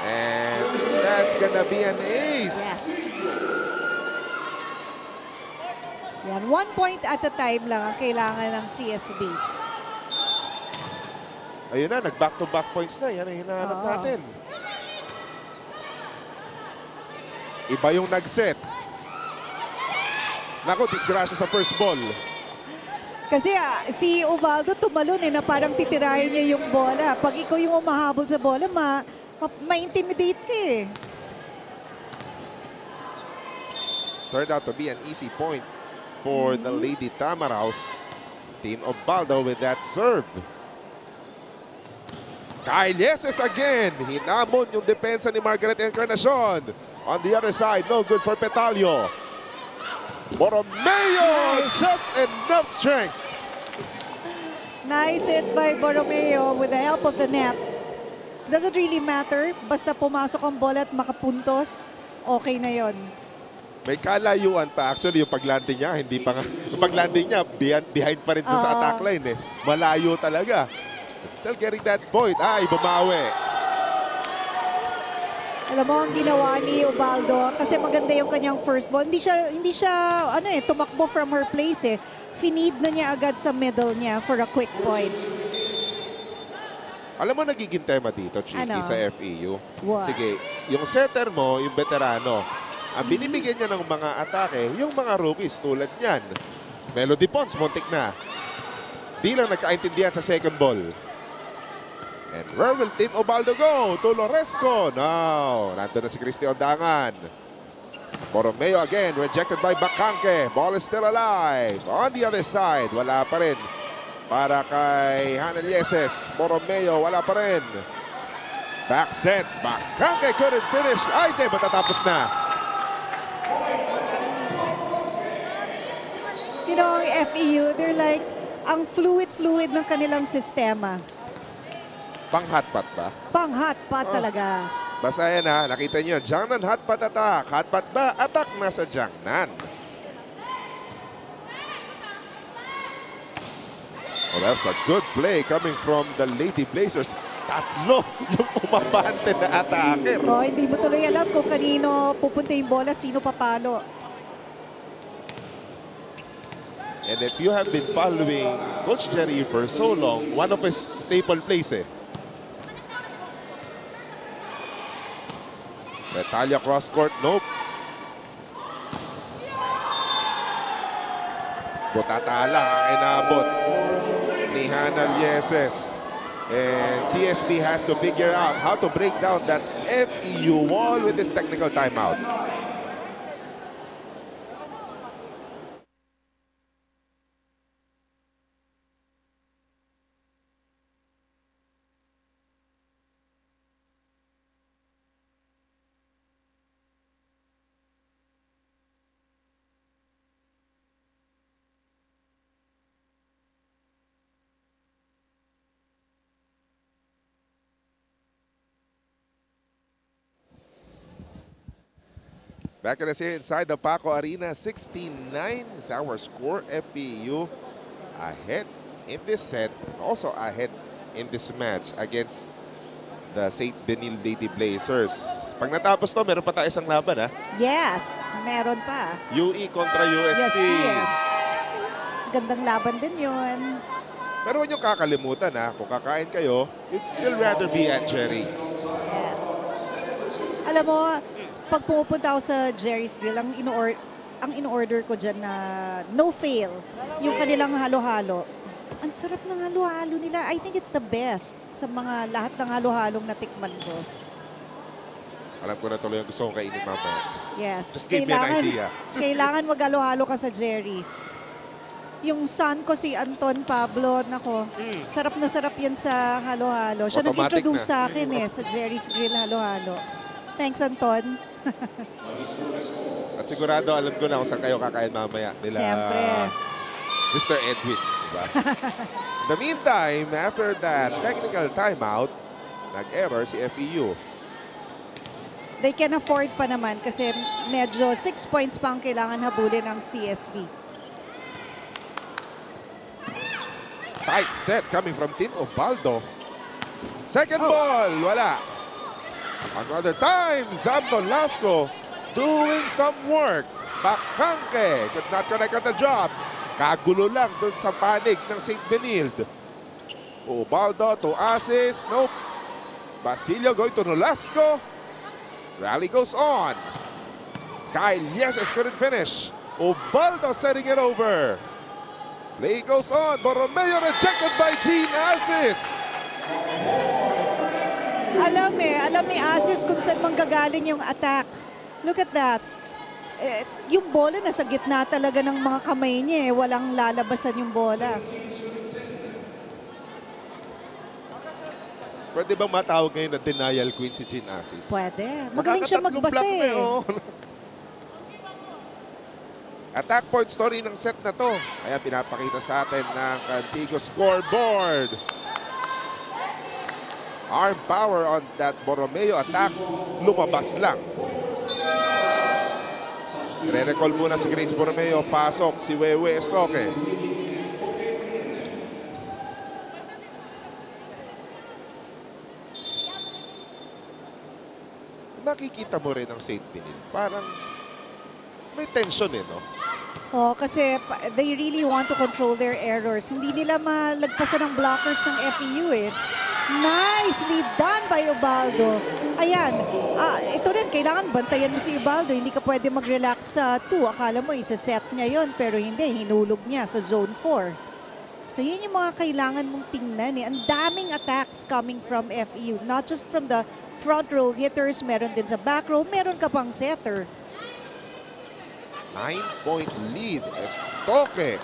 And that's gonna be an ace. Yes. Yan, 1 point at a time lang ang kailangan ng CSB. Ayun na, nag-back-to-back points na. Yan ang hinahanap natin. Iba yung nag-set. Naku, disgrasya sa first ball. Kasi si Ubaldo tumalon na parang titirahin niya yung bola. Pag ikaw yung umahabol sa bola, ma-intimidate ka eh. Turned out to be an easy point for the Lady Tamaraos. Team Ubaldo with that serve. Kyle Lieses again. Hinamon yung depensa ni Margaret Encarnacion. On the other side, no good for Petalio. Borromeo, just enough strength. Nice hit by Borromeo with the help of the net. Doesn't really matter. Basta pumasok ang bola at makapuntos, okay na yon. May kalayuan pa. Actually, yung paglanding niya, hindi pa nga. Yung paglanding niya, behind pa rin sa attack line eh. Malayo talaga. But still getting that point. Ay, bumawi. Alam mo, ang ginawa ni Ubaldo, kasi maganda yung kanyang first ball. Hindi siya tumakbo from her place eh. Finid na niya agad sa middle niya for a quick point. Alam mo, nagiging tema dito, Chiki, Ano? sa FEU. What? Sige, yung setter mo, yung veterano, ang binibigyan niya ng mga atake, yung mga rookies tulad niyan. Melody Pons, muntik na. Di lang nagkaintindihan sa second ball. And where will Team Ubaldo go? To Loresco. No. Nandun na si Christy Ondangan. Borromeo again. Rejected by Bacangke. Ball is still alive. On the other side. Wala pa rin. Para kay Hannah Lieses. Borromeo. Wala pa rin. Back set. Bacangke couldn't finish. Ay, di. Matatapos na. You know, ang FEU, they're like, ang fluid ng kanilang sistema. Pang-hotpot ba? Pang-hotpot talaga. Basta yan ha. Nakita nyo. Jiangnan hotpot attack. Hotpot ba? Attack na sa Jiangnan. Well, that's a good play coming from the Lady Blazers. Tatlo yung umabante na attacker. Oh, hindi mo tuloy alam kung kanino pupunta yung bola, sino papalo. And if you have been following Coach Jerry for so long, one of his staple plays eh. Natalia cross court, nope. Butata lang ang inabot ni Hannah Lieses. And CSB has to figure out how to break down that FEU wall with this technical timeout. Back at us here inside the Paco Arena, 69 is our score. FEU ahead in this set, also ahead in this match against the St. Benil Lady Blazers. Pag natapos to, meron pa tayo isang laban ha? Yes, meron pa. UE kontra UST. Gandang laban din yun. Pero huwag niyong kakalimutan ha, kung kakain kayo, you'd still rather be at Jerry's. Yes. Alam mo, pag pumupunta ako sa Jerry's Grill, ang in-order ko dyan na no fail, yung kanilang halo-halo. Ang sarap ng halo-halo nila. I think it's the best sa mga lahat ng halo-halong natikman ko. Alam ko na tuloy yung gusto kong kainin mamaya. Yes. Just give me an idea. Kailangan mag-halo-halo ka sa Jerry's. Yung son ko, si Anton Pablo, nako, sarap na sarap yan sa halo-halo. Siya Automatic nag-introduce na. sa akin sa Jerry's Grill halo-halo. Thanks, Anton. At sigurado, alam ko na kung saan kayo kakain mamaya. Nila Siyempre. Mr. Edwin. Diba? In the meantime, after that technical timeout, nag-error si FEU. They can afford pa naman kasi medyo 6 points pa ang kailangan habulin ng CSB. Tight set coming from Team Ubaldo. Second ball, wala. Another time, Zambo Lasco doing some work. Bakangke could not connect on the drop. Kagulo lang dun sa panig ng St. Benilde. Ubaldo to assist. Nope. Basilio going to Nolasco. Rally goes on. Kyle Yeses couldn't finish. Ubaldo setting it over. Play goes on. Borromeo rejected by Gene Asis. Alam ni Asis kung saan manggagaling yung attack. Look at that. Yung bola nasa gitna talaga ng mga kamay niya. Walang lalabasan yung bola. Pwede bang matawag ngayon na denial queen si Gene Asis? Pwede. Magaling siya magbasa Attack point story ng set na to. Kaya pinapakita sa atin ng Cantigo scoreboard. Arm power on that Borromeo attack. Lumabas lang. Re-recall muna si Grace Borromeo. Pasok si Wewe Estoque. Makikita mo rin ang St. Benilde. Parang may tension no? Oh, kasi they really want to control their errors. Hindi nila malagpasan ng blockers ng FEU Nicely done by Ubaldo. Ayan, ito rin, kailangan bantayan mo si Ubaldo. Hindi ka pwede mag-relax sa 2. Akala mo isa-set niya yon, pero hindi, hinulog niya sa zone 4. So yun yung mga kailangan mong tingnan Ang daming attacks coming from FEU. Not just from the front row hitters, meron din sa back row, meron ka pang setter. 9-point lead. Estoque.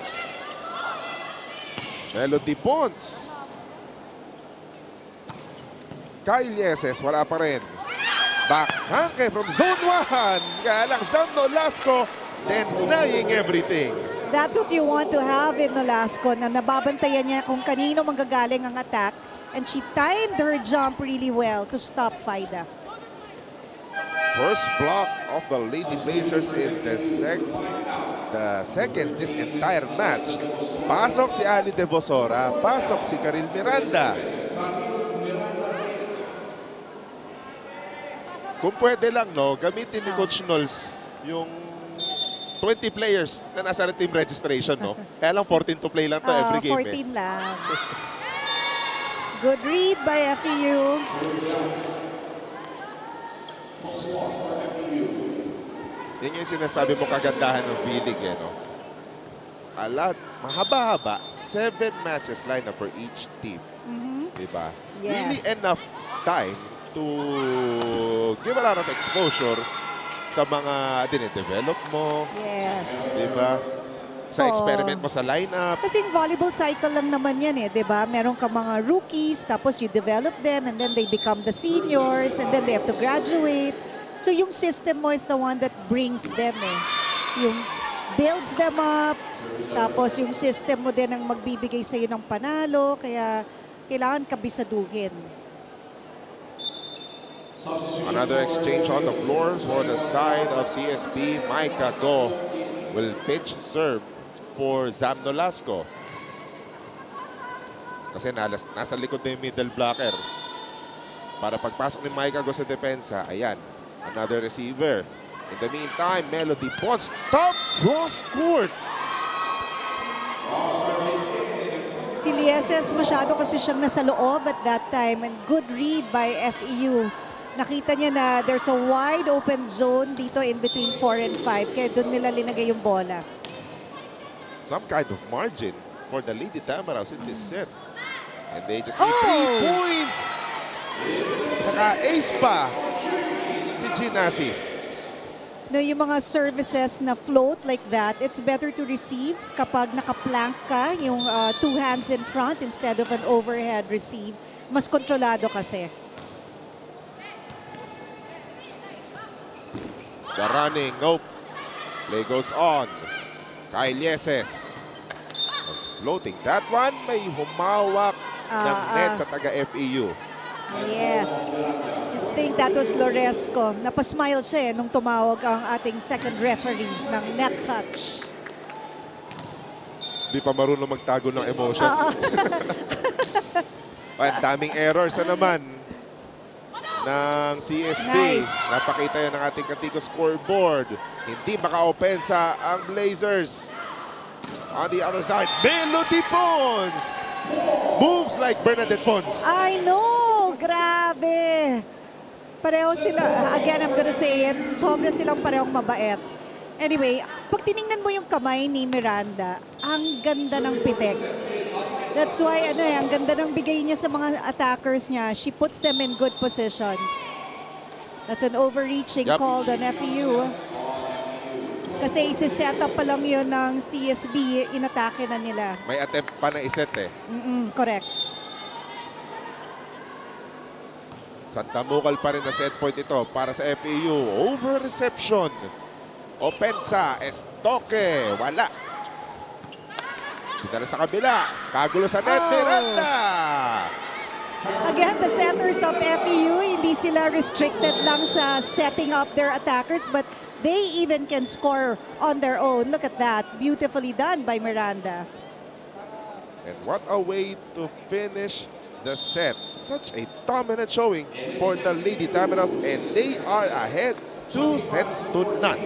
Melody Pons. Kyle Yeses, wala pa rin. Bakangke from zone 1. Kaya lang Sam Nolasco denying everything. That's what you want to have in Nolasco, na nababantayan niya kung kanino manggagaling ang attack. And she timed her jump really well to stop Faida. First block of the Lady Blazers in the second this entire match. Pasok si Ali Devosora, pasok si Karil Miranda. Kung pwede lang, gamitin ni Coach Knowles yung 20 players na nasa team registration, Kaya lang 14 to play lang to every game. 14 lang. Good read by FEU. Yan yung sinasabi mo kagandahan ng V-League, mahaba-haba, 7 matches line up for each team. Diba? Yes. Really enough time to give a lot of exposure sa mga dine-develop mo. Yes. Diba? Sa experiment mo sa lineup. Kasi yung volleyball cycle lang naman yan diba? Meron ka mga rookies, tapos you develop them, and then they become the seniors, and then they have to graduate. So yung system mo is the one that brings them Yung builds them up, tapos yung system mo din ang magbibigay sa'yo ng panalo, kaya kailangan kabisaduhin. Another exchange on the floor for the side of CSB. Micah Go will pitch serve for Zam Nolasco. Kasi nasa likod na yung middle blocker. Para pagpasok ni Micah Go sa depensa, ayan, another receiver. In the meantime, Melody Pons, top cross court. Si Lieses, masyado kasi siyang nasa loob at that time and good read by FEU. Nakita niya na there's a wide open zone dito in between 4 and 5 kaya doon nila linagay yung bola. Some kind of margin for the Lady Tamaraws in this set. And they just need 3 points. Naka-ace pa si Ginasis. No, yung mga services na float like that, it's better to receive kapag nakaplank ka, yung 2 hands in front instead of an overhead receive. Mas kontrolado kasi. The running, nope. Play goes on. Kyle Lieses was floating. That one may humawak ng net sa taga-FEU. Yes. I think that was Loresco. Napasmile siya nung tumawag ang ating second referee ng net touch. Di pa marunong magtago ng emotions. Ang daming errors na naman ng CSB. Nice. Napakita yan ng ating Katico scoreboard. Hindi maka-opensa ang Blazers. On the other side, Melody Pons moves like Bernadette Pons. I know! Grabe! Pareho sila. Again, I'm gonna say it. Sobra silang parehong mabait. Anyway, pag tiningnan mo yung kamay ni Miranda, ang ganda ng pitek. That's why, ang ganda ng bigay niya sa mga attackers niya. She puts them in good positions. That's an overreaching call on FEU. Kasi isi-set up pa lang yun ng CSB, inatake na nila. May attempt pa na iset eh. Correct. Santa Mukal pa rin na set point ito para sa FEU. Over reception. Opensa, Estoque, wala. Pinala sa kabila. Kagulo sa net, Miranda. Again, the setters of FEU, hindi sila restricted lang sa setting up their attackers, but they even can score on their own. Look at that. Beautifully done by Miranda. And what a way to finish the set. Such a dominant showing for the Lady Tamaraws, and they are ahead 2 sets to none.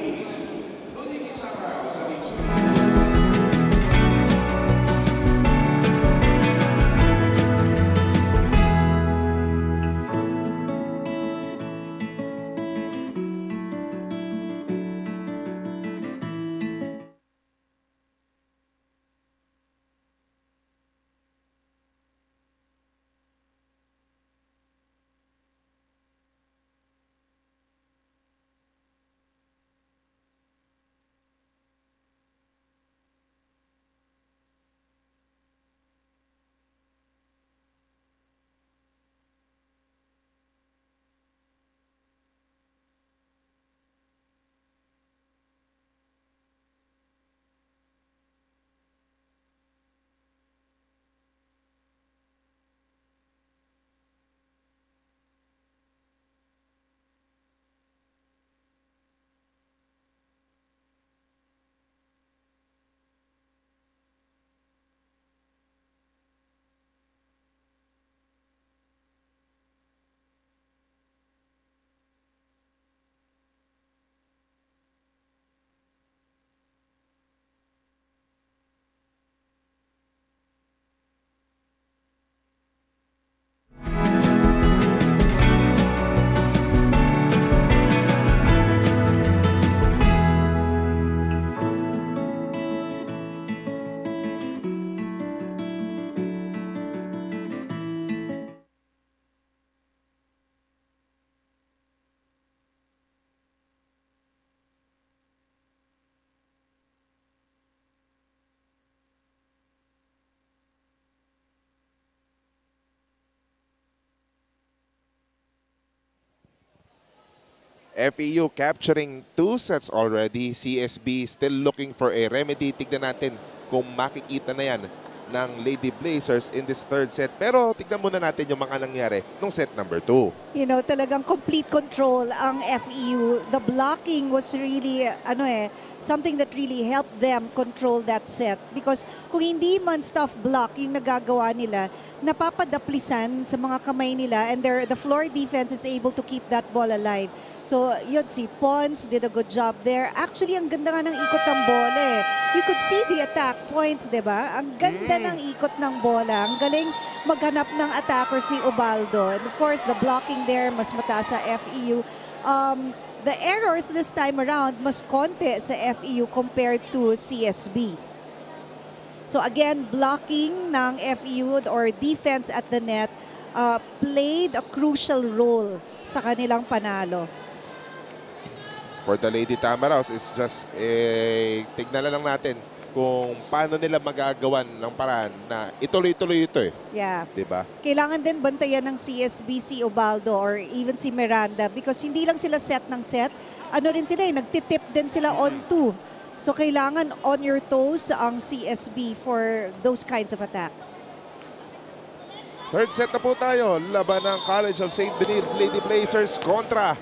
FEU capturing 2 sets already. CSB still looking for a remedy. Tignan natin kung makikita na yan ng Lady Blazers in this 3rd set. Pero tignan muna natin yung mga nangyari nung set number 2. You know, talagang complete control ang FEU. The blocking was really, something that really helped them control that set. Because kung hindi man stuff block yung nagagawa nila, napapadaplisan sa mga kamay nila and the floor defense is able to keep that ball alive. So yun, si Pons did a good job there. Actually, ang ganda nga ng ikot ng bola eh. You could see the attack points, di ba? Ang ganda ng ikot ng bola. Ang galing maghanap ng attackers ni Ubaldo. And of course, the blocking there, mas mataas sa FEU. The errors this time around, mas konti sa FEU compared to CSB. So again, blocking ng FEU or defense at the net played a crucial role sa kanilang panalo. For the Lady Tamaraws, it's just tignan lang natin kung paano nila magagawan ng paraan na ituloy-tuloy ito eh. Yeah. Diba? Kailangan din bantayan ng CSB si Ubaldo or even si Miranda because hindi lang sila set ng set. Ano rin sila eh, nagtitip din sila on two. So kailangan on your toes ang CSB for those kinds of attacks. Third set na po tayo. Laban ng College of St. Benit Lady Blazers kontra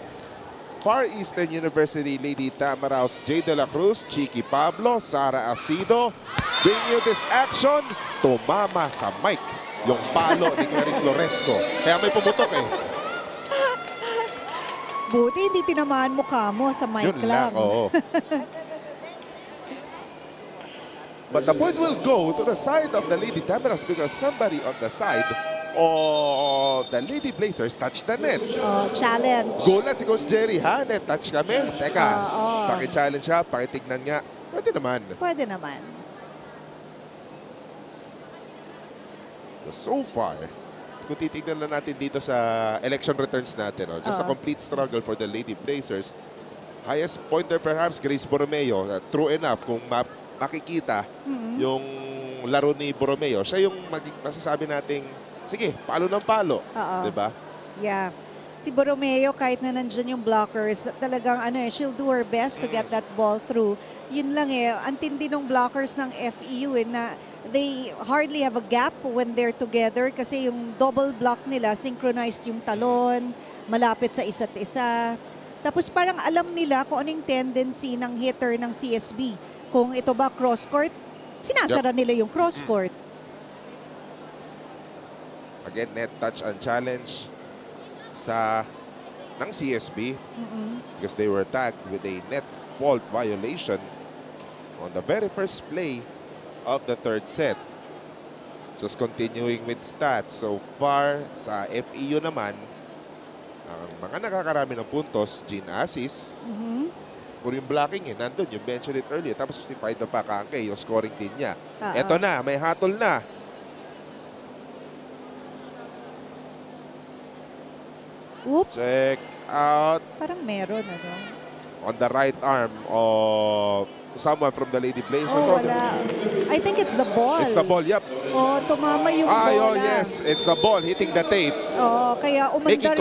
Far Eastern University Lady Tamaraws. Jay De La Cruz, Chiqui Pablo, Sara Asido. Bring you this action. Tumama sa mic yung palo ni Clarice Loresco. Kaya may pumutok eh. Buti hindi tinamaan mukha mo sa mic Yun lang. lang, oo. But the point will go to the side of the Lady Tamaraws because somebody on the side of the Lady Blazers touched the net. Challenge. Gulat si Coach Jerry, ha? Net touch kami? Teka, paki-challenge siya, pakitignan nga. Pwede naman. Pwede naman. So far, kung titignan lang natin dito sa election returns natin, just a complete struggle for the Lady Blazers. Highest pointer perhaps, Grace Borromeo. True enough, kung makikita yung laro ni Borromeo, siya yung masasabi nating, sige, palo ng palo. Diba? Yeah. Si Borromeo, kahit na nandyan yung blockers, talagang she'll do her best to get that ball through. Yun lang eh, ang tindi ng blockers ng FEU na they hardly have a gap when they're together kasi yung double block nila, synchronized yung talon, malapit sa isa't isa. Tapos parang alam nila kung anong tendency ng hitter ng CSB. Kung ito ba cross-court, sinasara nila yung cross-court. Again, net touch and challenge ng CSB because they were tagged with a net fault violation on the very first play of the third set. Just continuing with stats. So far, sa FEU naman, ang mga nakakarami ng puntos, Jean Asis, puro yung blocking eh, nandun, you mentioned it earlier. Tapos si Faida Pacangke, yung scoring din niya. Eto na, may hatol na. Oops. Check out. Parang meron, On the right arm of someone from the Lady Blazers. Wala. I think it's the ball. It's the ball, yep. Tumama yung bola. Yes, it's the ball hitting the tape. Kaya Making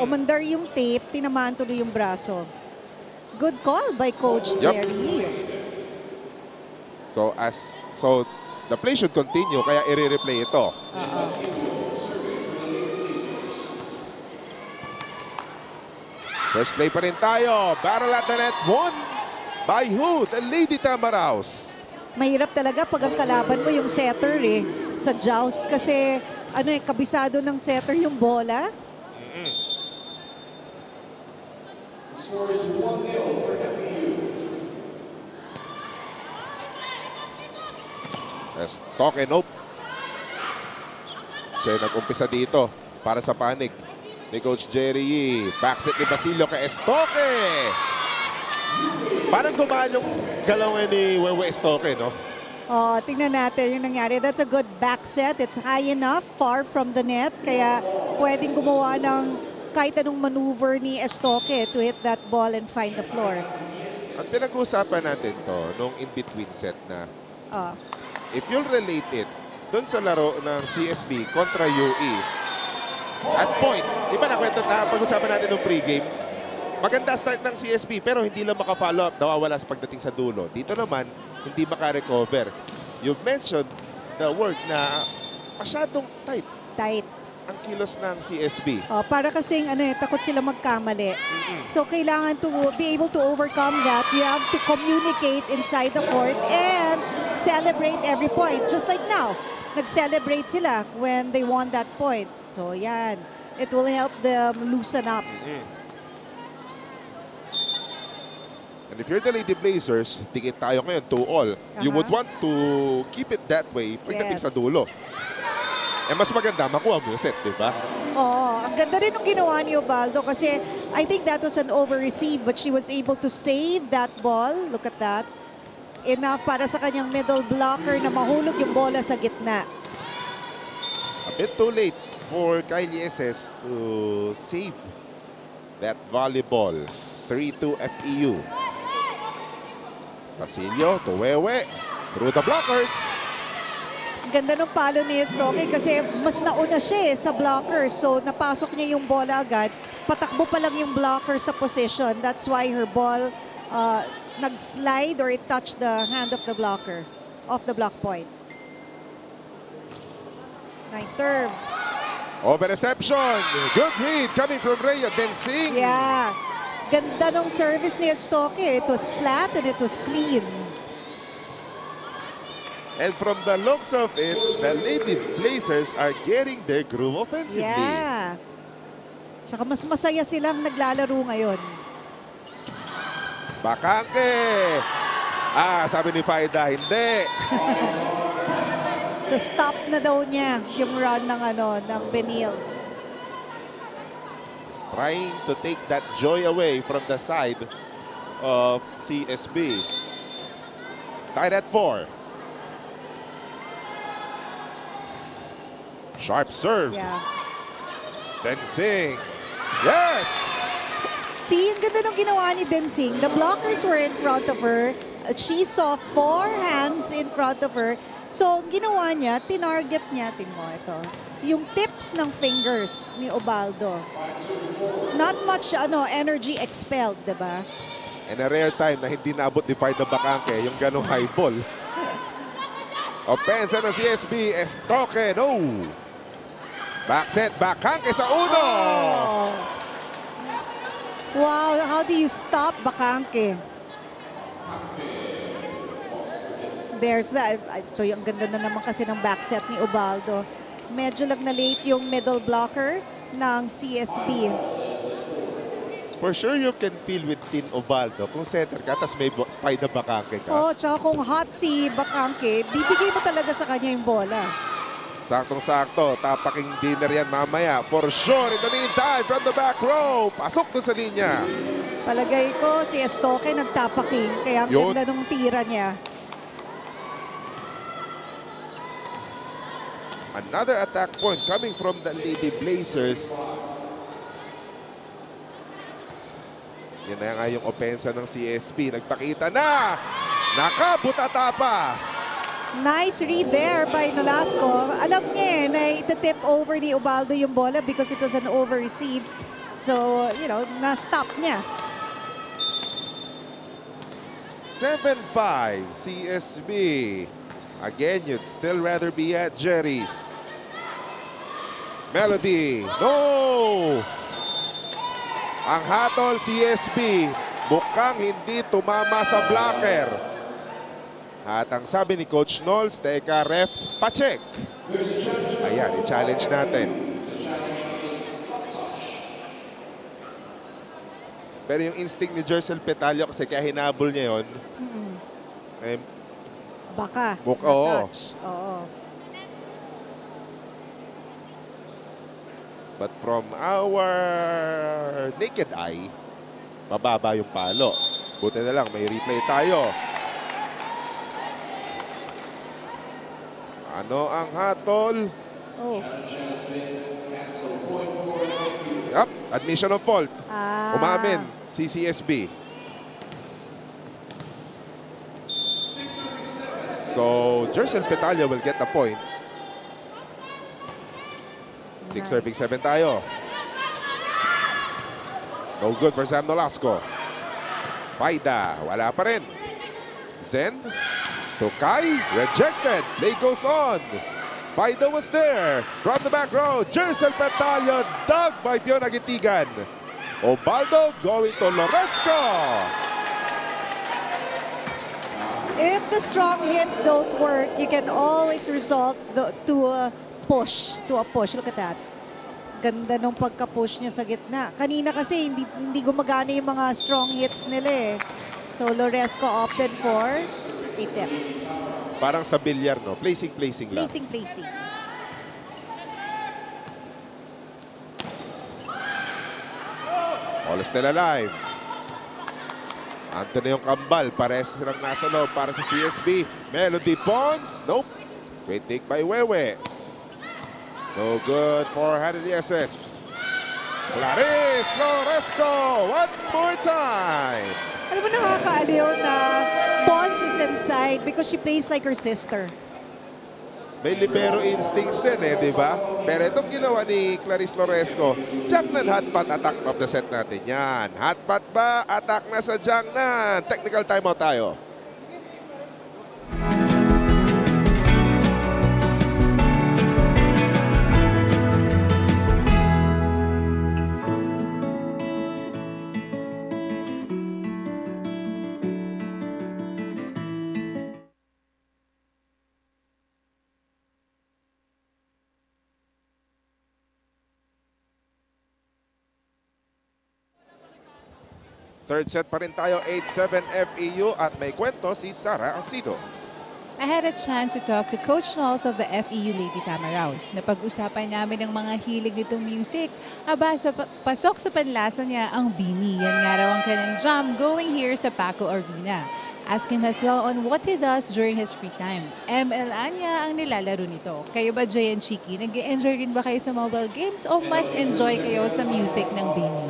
umandar yung tape, tinamaan tuloy yung braso. Good call by Coach Jerry. So the play should continue, kaya i-replay ito. First play pa rin tayo. Battle at the net, won by who? The Lady Tamaraws. Mahirap talaga pag ang kalaban mo yung setter sa joust kasi kabisado ng setter yung bola. Estoque nope. Siya nag-umpisa dito para sa panig ni Coach Jerry. Backset ni Basilio kay Estoque. Parang gumaan yung galawin ni Wewe Estoque, no? Tingnan natin yung nangyari. That's a good back set. It's high enough, far from the net. Kaya pwedeng gumawa ng kahit anong maneuver ni Estoque to hit that ball and find the floor. At pinag-uusapan natin to nung in-between set na if you'll relate it doon sa laro ng CSB kontra UE, at point, di ba pag-usapan natin nung pregame, maganda start ng CSB pero hindi lang maka-follow up, nawawala sa pagdating sa dulo. Dito naman, hindi maka-recover. You mentioned the word na masyadong tight. ang kilos ng CSB. Para kasing takot sila magkamali. So kailangan to be able to overcome that. You have to communicate inside the court and celebrate every point. Just like now, nag-celebrate sila when they won that point. So yan, it will help them loosen up. And if you're the Lady Blazers, dikit tayo ngayon 2-all. You would want to keep it that way pagdating sa dulo. Eh mas maganda, makuha mo yung set, di ba? Ang ganda rin ng ginawa ni Ubaldo kasi I think that was an over-receive but she was able to save that ball. Look at that. Enough para sa kanyang middle blocker na mahulog yung bola sa gitna. A bit too late for Kylie SS to save that volleyball. 3-2 FEU. Pasillo to Wewe through the blockers. Ganda ng palo ni Estoque kasi mas nauna siya sa blocker. So napasok niya yung bola agad. Patakbo pa lang yung blocker sa position. That's why her ball nag-slide or it touched the hand of the blocker off the block point. Nice serve. Over reception. Good read coming from Rhea Densing. Yeah. Ganda ng service ni Estoque. It was flat and it was clean. And from the looks of it, the Lady Blazers are getting their groove offensively. Yeah. Tsaka mas masaya silang naglalaro ngayon. Bakangke. Sabi ni Faida, hindi. So stop na daw niya yung run ng Benil. He's trying to take that joy away from the side of CSB. Tied at 4. Sharp serve. Yeah. Densing. Yes! See, yung ganda nung ginawa ni Densing. The blockers were in front of her. She saw 4 hands in front of her. So, ginawa niya, tinarget niya, mo ito, yung tips ng fingers ni Ubaldo. Not much energy expelled, diba? And a rare time na hindi naabot ni Faida Bakangke yung ganong high ball. Opensa ng CSB, Estoque, no! Back set, Bakangke sa uno! Wow, how do you stop Bakangke? There's that. Ito yung ganda na naman kasi ng back set ni Ubaldo. Medyo lang na late yung middle blocker ng CSB. For sure you can feel with Tin Ubaldo kung center ka tapos may Faida Bakangke ka. Tsaka kung hot si Bakangke, bibigay mo talaga sa kanya yung bola. Saktong-sakto, tapaking dinner yan mamaya. For sure, in the meantime, from the back row, pasok doon sa linya. Palagay ko si Estoque nagtapaking, kaya ang ganda nung tira niya. Another attack point coming from the Lady Blazers. Yan na nga yung opensa ng CSB. Nagpakita na! Nakabutata pa! Nice read there by Nolasco. Alam niya na ita-tip over ni Ubaldo yung bola because it was an over-receive. So, na-stop niya. 7-5 CSB. Again, you'd still rather be at Jerry's. Melody. No! Ang hatol CSB mukhang hindi tumama sa blocker. At ang sabi ni Coach Knowles, teka ref, pacheck. Ayan, i-challenge natin. Pero yung instinct ni Jercel Petalio kasi kaya hinabol niya yun. Baka. Oo. But from our naked eye, mababa yung palo. Buti na lang, may replay tayo. Ano ang hatol? Yup, admission of fault. Umamin si CSB. So, Jercel Petalio will get the point. 6 serving 7 tayo. No good for Sam Nolasco. Faida, wala pa rin. Zen. To Kai, rejected. Play goes on. Faida was there. From the back row, Jercel Pantalion, dug by Fiona Gitigan. Ubaldo going to Loresco. If the strong hits don't work, you can always resort to a push. Look at that. Ganda nung pagka-push niya sa gitna. Kanina kasi hindi gumagana yung mga strong hits nila eh. So Loresco opted for a tip. Parang sa bilyar, no? Placing lang. Placing. All is still alive. Anto na yung kambal. Pares silang nasa loob para sa CSB. Melody Pons. Nope. Great take by Wewe. No good for Hanelieses. Clarice Loresco. One more time. Alam mo, nakakaaliw na Pons is inside because she plays like her sister. May libero instincts din eh, di ba? Pero itong ginawa ni Clarice Loresco, Jiangnan hotpot attack of the set natin yan. Hotpot ba? Attack na sa Jiangnan. Technical timeout tayo. Third set pa rin tayo, 8-7 FEU at may kwento si Sara Asido. I had a chance to talk to Coach Knowles of the FEU Lady Tamaraos. Napag-usapan namin ang mga hilig nitong music. Pasok sa panlasa niya ang Bini. Yan nga raw ang kanyang jam going here sa Paco Arena. Ask him as well on what he does during his free time. ML Anya ang nilalaro nito. Kayo ba, Jay and Chiki, nag-enjoy rin ba kayo sa mobile games o mas enjoy kayo sa music ng Bini?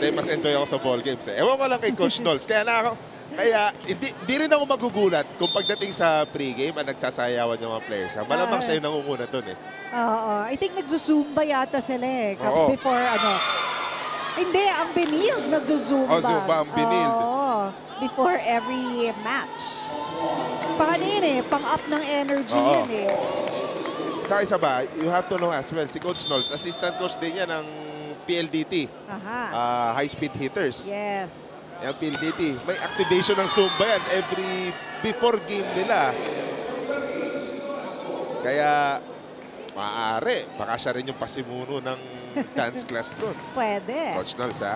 Hindi, mas enjoy ako sa ball games eh. Ewan ko lang kay Coach Knowles. Kaya hindi rin ako magugulat kung pagdating sa pregame ang nagsasayawan yung mga players. Malamang siya yung nangunguna dun eh. Oo. I think nagsusumba yata sila eh. Oo. Before Hindi, ang Binild nagsusumba. Zumba ang Binild. Oo. Before every match. Pang-up ng energy yan eh. Sa isa ba, you have to know as well, si Coach Knowles, assistant coach din yan ng PLDT. High-speed hitters. Yes. Yung PLDT. May activation ng Zumba yan before game nila. Kaya, maaari. Baka siya rin yung pasimuno ng dance class doon. Pwede. Coach Knowles, ha?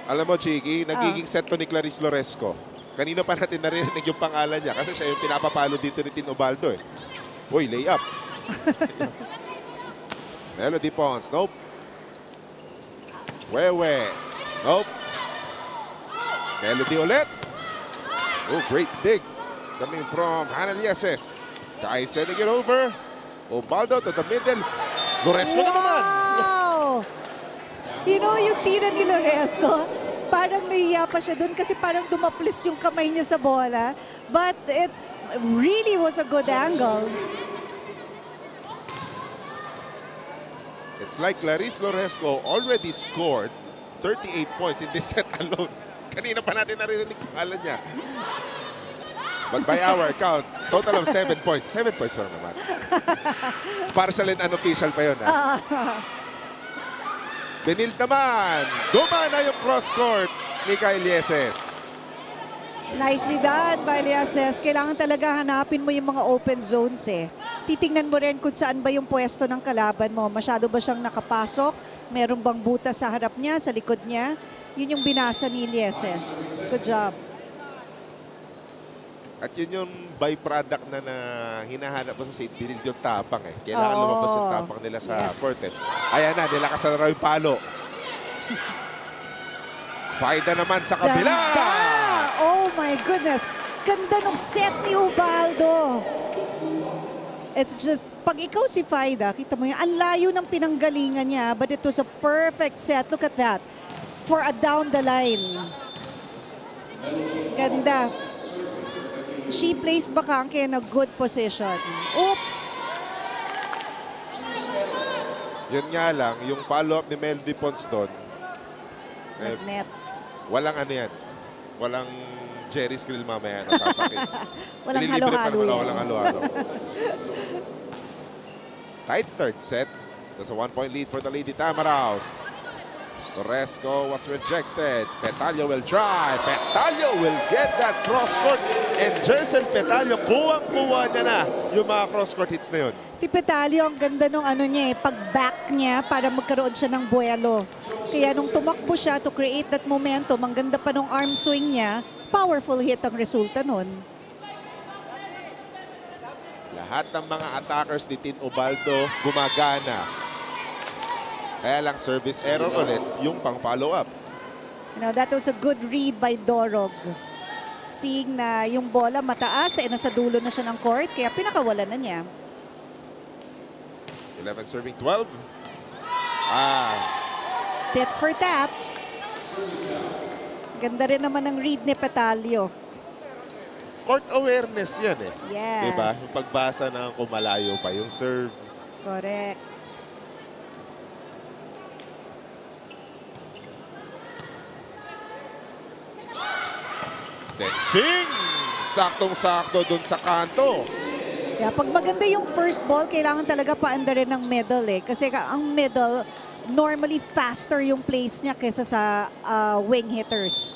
Alam mo, Chiki, nagiging set to ni Clarice Loresco. Kanina pa natin narinig yung pangalan niya kasi siya yung pinapapalo dito ni Tin Ubaldo eh. Uy, layup. Melody Pons, nope. Wewe, nope. Melody ulit. Oh, great dig. Coming from Hanelieses. Kai sending it over. Ubaldo to the middle. Loresco na naman. Wow! You know, yung tira ni Loresco, parang nahiya pa siya doon kasi parang dumaplis yung kamay niya sa bola. But it really was a good angle. It's like Clarice Loresco already scored 38 points in this set alone. Kanina pa natin narinig pangalan niya. But by our count, total of 7 points. 7 points pa naman. Partial and unofficial pa yun. Binild naman. Gumana yung cross-court ni Kailieses. Nicely done by Lieses. Kailangan talaga hanapin mo yung mga open zones eh. Titingnan mo rin kung saan ba yung pwesto ng kalaban mo. Masyado ba siyang nakapasok? Meron bang butas sa harap niya, sa likod niya? Yun yung binasa ni Lieses. Good job. At yun yung byproduct na hinahanap mo sa St. Binild yung tapang eh. Kailangan lumabas yung tapang nila sa court eh. Ayan na, nilakasan na raw yung palo. Faida naman sa kabila. Ganda! Oh my goodness. Ganda nung set ni Ubaldo. It's just, pag ikaw si Faida, kita mo yan, ang layo ng pinanggalingan niya, but it was a perfect set. Look at that. For a down the line. Ganda. She placed Bakangke in a good position. Oops! Yun nga lang, yung follow-up ni Melody Pons doon, Net. walang ano yan. Walang Jerry's Grill mamaya. Natapakin. Walang Nililibre pa halo-halo naman, yan. walang halo-halo. Tight third set. There's a 1-point lead for the Lady Tamaraws. Torresco was rejected. Petalio will try. Petalio will get that cross-court. And Jerson Petalio, kuwang-kuwa niya na yung mga cross-court hits na yun. Si Petalio, ang ganda nung ano niya pag-back niya para magkaroon siya ng buwelo. Kaya nung tumakbo siya to create that momentum, ang ganda pa nung arm swing niya, powerful hit ang resulta nun. Lahat ng mga attackers ni Tin Ubaldo gumagana. Kaya lang service error ulit yung pang follow-up. You know, that was a good read by Dorog. Seeing na yung bola mataas, nasa dulo na siya ng court, kaya pinakawalan na niya. 11 serving 12. Tit for tat. Ganda rin naman ng read ni Petalio. Court awareness yan eh. Yes. Diba? Yung pagbasa ng kumalayo pa yung serve. Correct. Then sing! Saktong-sakto dun sa kanto. Yeah, pag maganda yung first ball, kailangan talaga paandarin ng middle eh. Kasi ang middle, normally faster yung place niya kaysa sa wing hitters.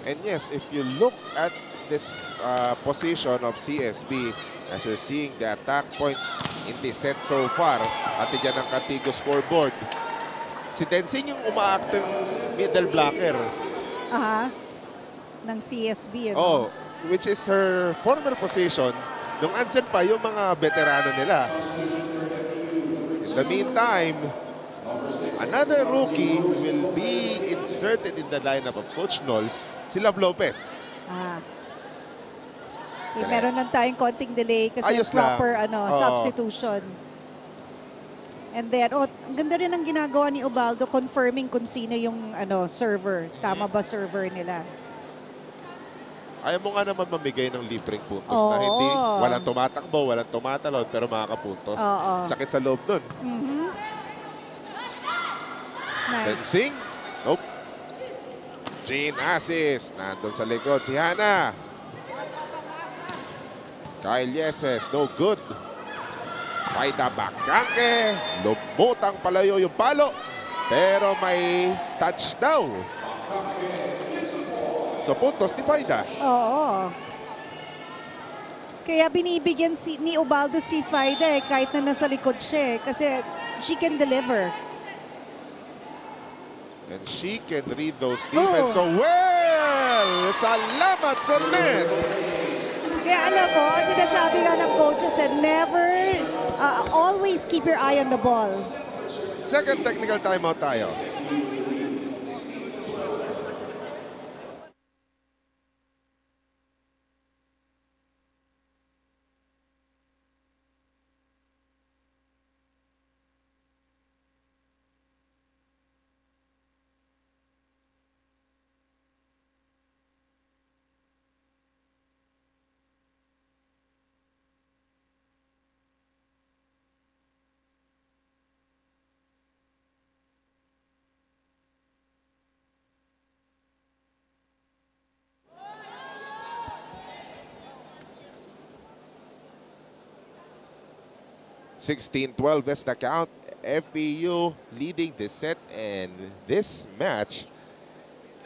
And yes, if you look at this position of CSB, as you're seeing the attack points in this set so far, at dyan ang Kantigo scoreboard, si Densing yung umaacting middle blocker. Ng CSB. Ano? Oh, which is her former position nung andyan pa yung mga veterano nila. In the meantime, another rookie will be inserted in the lineup of Coach Knowles, si Love Lopez. Meron lang tayong konting delay kasi Ayos proper lang. substitution. And then, ang ganda rin ang ginagawa ni Ubaldo confirming kung sino yung server. Tama ba server nila? Ayaw mo nga naman mamigay ng libreng puntos na hindi, walang tumatakbo, walang tumatalon, pero makakapuntos. Sakit sa loob nun. Nice. Densing. Nope. Jean assist. Nandun sa likod si Hana. Kyle Yeses. No good. Paida Bakangke. Lumutang palayo yung palo. Pero may touchdown. So puntos ni Faida. Oo. Kaya binibigyan ni Ubaldo si Faida kahit na nasa likod siya kasi she can deliver. And she can read those defense so well. Salamat sa net. Kaya alam mo, sinasabi nga ng coaches never, always keep your eye on the ball. Second technical timeout tayo. (16-12) is the count. FEU leading this set and this match.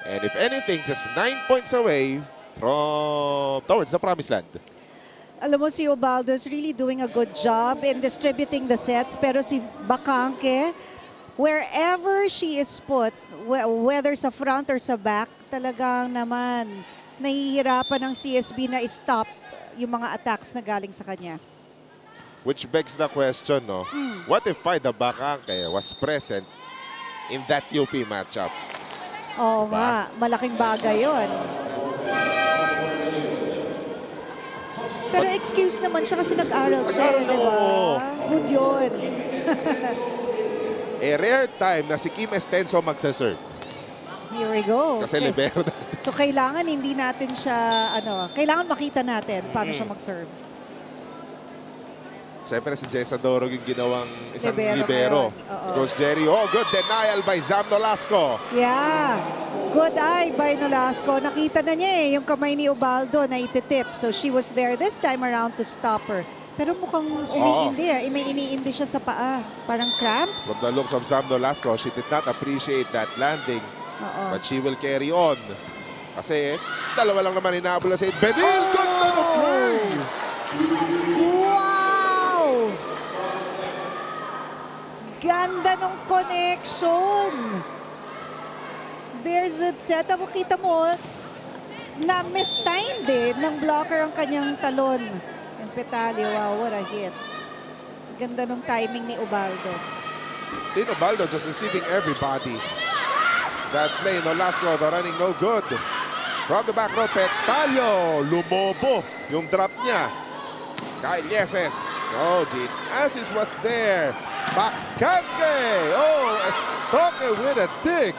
And if anything, just 9 points away from towards the promised land. Alam mo, si Ubaldo is really doing a good job in distributing the sets. Pero si Bakangke, wherever she is put, whether sa front or sa back, talagang naman nahihirapan ng CSB na stop yung mga attacks na galing sa kanya. Which begs the question, no? What if Faida Bakangke was present in that UP matchup? Oo nga, malaking bagay yun. Pero excuse naman siya kasi nag-aral siya, di ba? Good yun. A rare time na si Kim Estenso magsaserve. Here we go. Kasi libero. So kailangan hindi natin siya, kailangan makita natin paano siya mag-serve. Siyempre si Jessa Dorog yung ginawang isang Libero libero. ngayon. Oo. Coach Jerry, good denial by Zam Nolasco. Yeah. Good eye by Nolasco. Nakita na niya yung kamay ni Ubaldo na ititip. So she was there this time around to stop her. Pero mukhang umiindi may iniindi siya sa paa. Parang cramps. From the looks of Zam Nolasco, she did not appreciate that landing. But she will carry on. Kasi dalawa lang naman inaabol na si Benil. Good na the play! Wow! Ganda ng connection. There's that setup. Kita mo, na mistimed ng blocker ang kanyang talon. And Petalio, wow, what a hit. Ganda ng timing ni Ubaldo. Tino Ubaldo just deceiving everybody. That play, Nolasco, the running no good. From the back row, Petalio, lumobo yung drop niya. Kyle Yeses, no, Gene Asis was there. Bakangke, Estoque with a dig.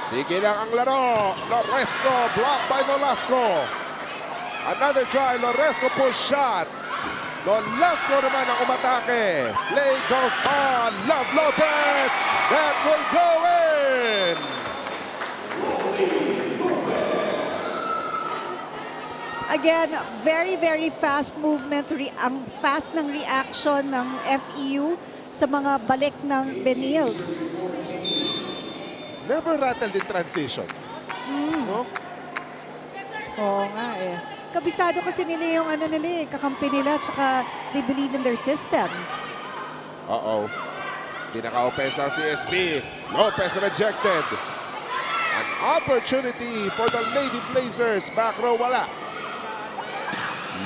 Sige lang ang laro. Loresco, blocked by Nolasco. Another try, Loresco push shot. Nolasco naman ang umatake. Play goes on. Love Lopez. That will go in. Again, very, very fast movements. Ang fast ng reaction ng FEU sa mga balik ng Benil. Never rattled in transition. No? Oo nga eh. Kabisado kasi nila yung kakampi nila, tsaka they believe in their system. Di naka-opensa ang CSB. Lopez rejected. An opportunity for the Lady Blazers. Back row, wala.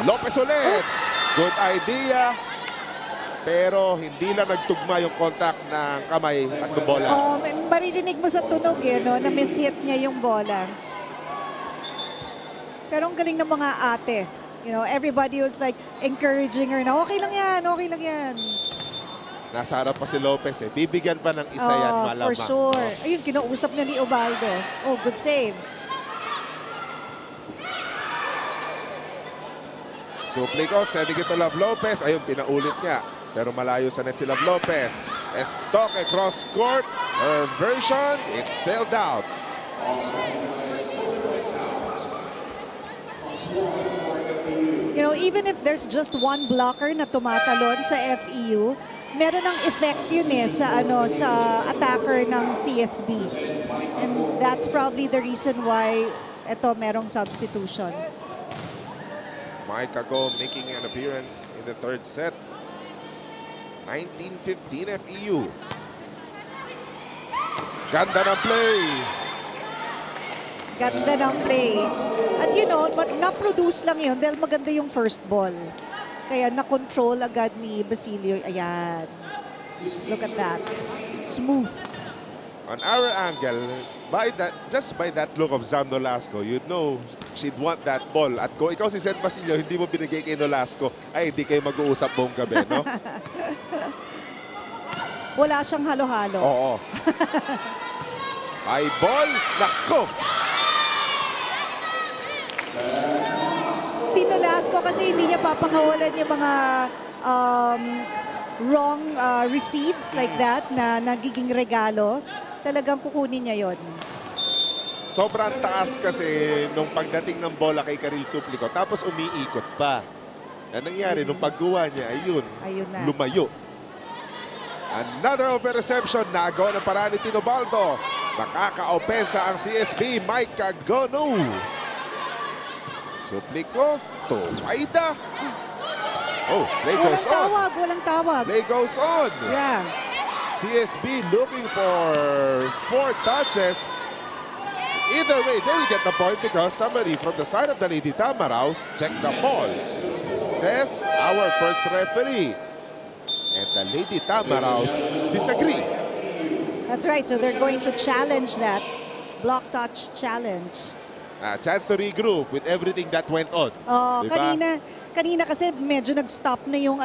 Lopez ulit. Oops. Good idea. Pero hindi lang nagtugma yung contact ng kamay at ng bola. Maririnig mo sa tunog na miss-hit niya yung bola. Pero ang galing ng mga ate. Everybody was like encouraging her na okay lang yan, okay lang yan. Nasa harap pa si Lopez Bibigyan pa ng isa yan, malamang. For sure. No? Ayun, kinausap na ni Ubaldo. Good save. Suplico, sending it to Love Lopez. Ayun, pinaulit niya. Pero malayo sa net si Love Lopez. Estoque cross court. Her version, it's sailed out. Even if there's just one blocker na tumatalon sa FEU, meron ng effect yun sa attacker ng CSB. And that's probably the reason why merong substitutions. Mike Ago making an appearance in the third set. 19-15 FEU. Ganda ng play. Ganda ng play. At na-produce lang yun dahil maganda yung first ball. Kaya na-control agad ni Basilio. Ayan. Look at that. Smooth. On our angle, just by that look of Zam Nolasco, you'd know she'd want that ball. At kung ikaw si Sen Basilio, hindi mo binigay kay Nolasco, ay hindi kayo mag-uusap buong gabi, no? Wala siyang halo-halo. Oo. High ball. Nako! Si Nolasco kasi hindi niya papakawalan yung mga wrong receives like that na nagiging regalo. Talagang kukunin niya yon. Sobrang taas kasi nung pagdating ng bola kay Karil Suplico, tapos umiikot pa. Ang nangyari nung paggawa niya, ayun na. Lumayo. Another open reception. Nagawa ng paraan ni Tino Ubaldo. Makaka-opensa ang CSB. Mike Agono. Suplico to Faida. Play goes on. Walang tawag. Play goes on. Yeah. CSB looking for 4 touches. Either way, they will get the point because somebody from the side of the Lady Tamaraos checked the ball. Says our first referee. And the Lady Tamaraos disagree. That's right. So they're going to challenge that. Block touch challenge. Chance to regroup with everything that went on. Diba? Kanina kasi medyo nag-stop na yung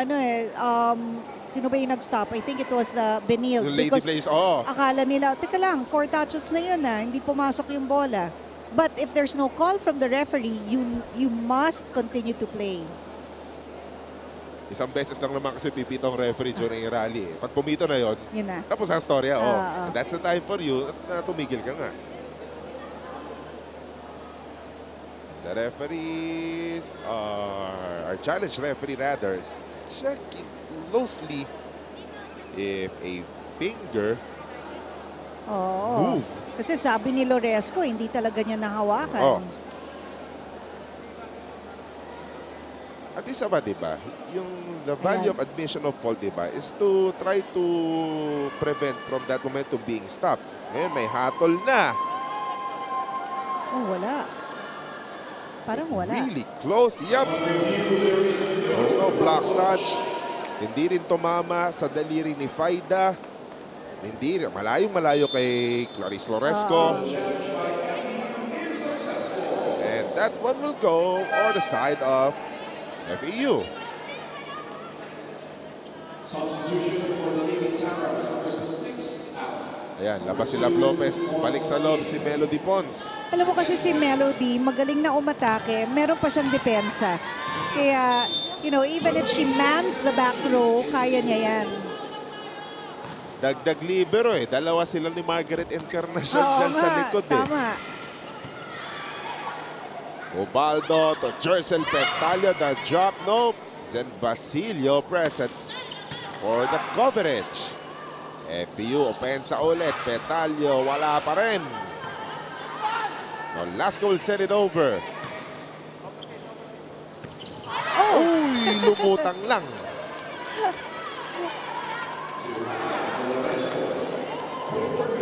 sino ba yung nag-stop? I think it was the Benil. The Lady Blaze, akala nila, teka lang, 4 touches na yun hindi pumasok yung bola. But if there's no call from the referee, you must continue to play. Isang beses lang naman kasi pipito ang referee during yung rally. Eh. Pag pumito na yon, Yun na. tapos ang storya. Oo. That's the time for you na tumigil ka nga. The referees our challenge referee rather, checking closely if a finger Oo. move. Kasi sabi ni Loresco, hindi talaga niya nahawakan. At isa ba, di ba? Yung the value Ayan. of admission of fault, di ba, is to try to prevent from that momentum being stopped. Ngayon, may hatol na. Oh, wala. Parang wala. Really close. Yup. There's no block touch. Hindi rin tumama sa daliri ni Faida. Hindi rin. Malayong-malayo kay Clarice Loresco. And that one will go on the side of FEU. Ayan, labas si Love Lopez. Balik sa loob si Melody Pons. Alam mo kasi si Melody, magaling na umatake, meron pa siyang depensa. Kaya, you know, even if she mans the back row, kaya niya yan. Dagdag libero eh. Dalawa sila ni Margaret Encarnacion Oo dyan sa nga, likod eh. tama. Ubaldo to Jercel Petalio, the drop, nope. Zen Basilio present for the coverage. FPU, opensa ulit. Petalio, wala pa rin. Nolasco will send it over. Uy, lumutang lang.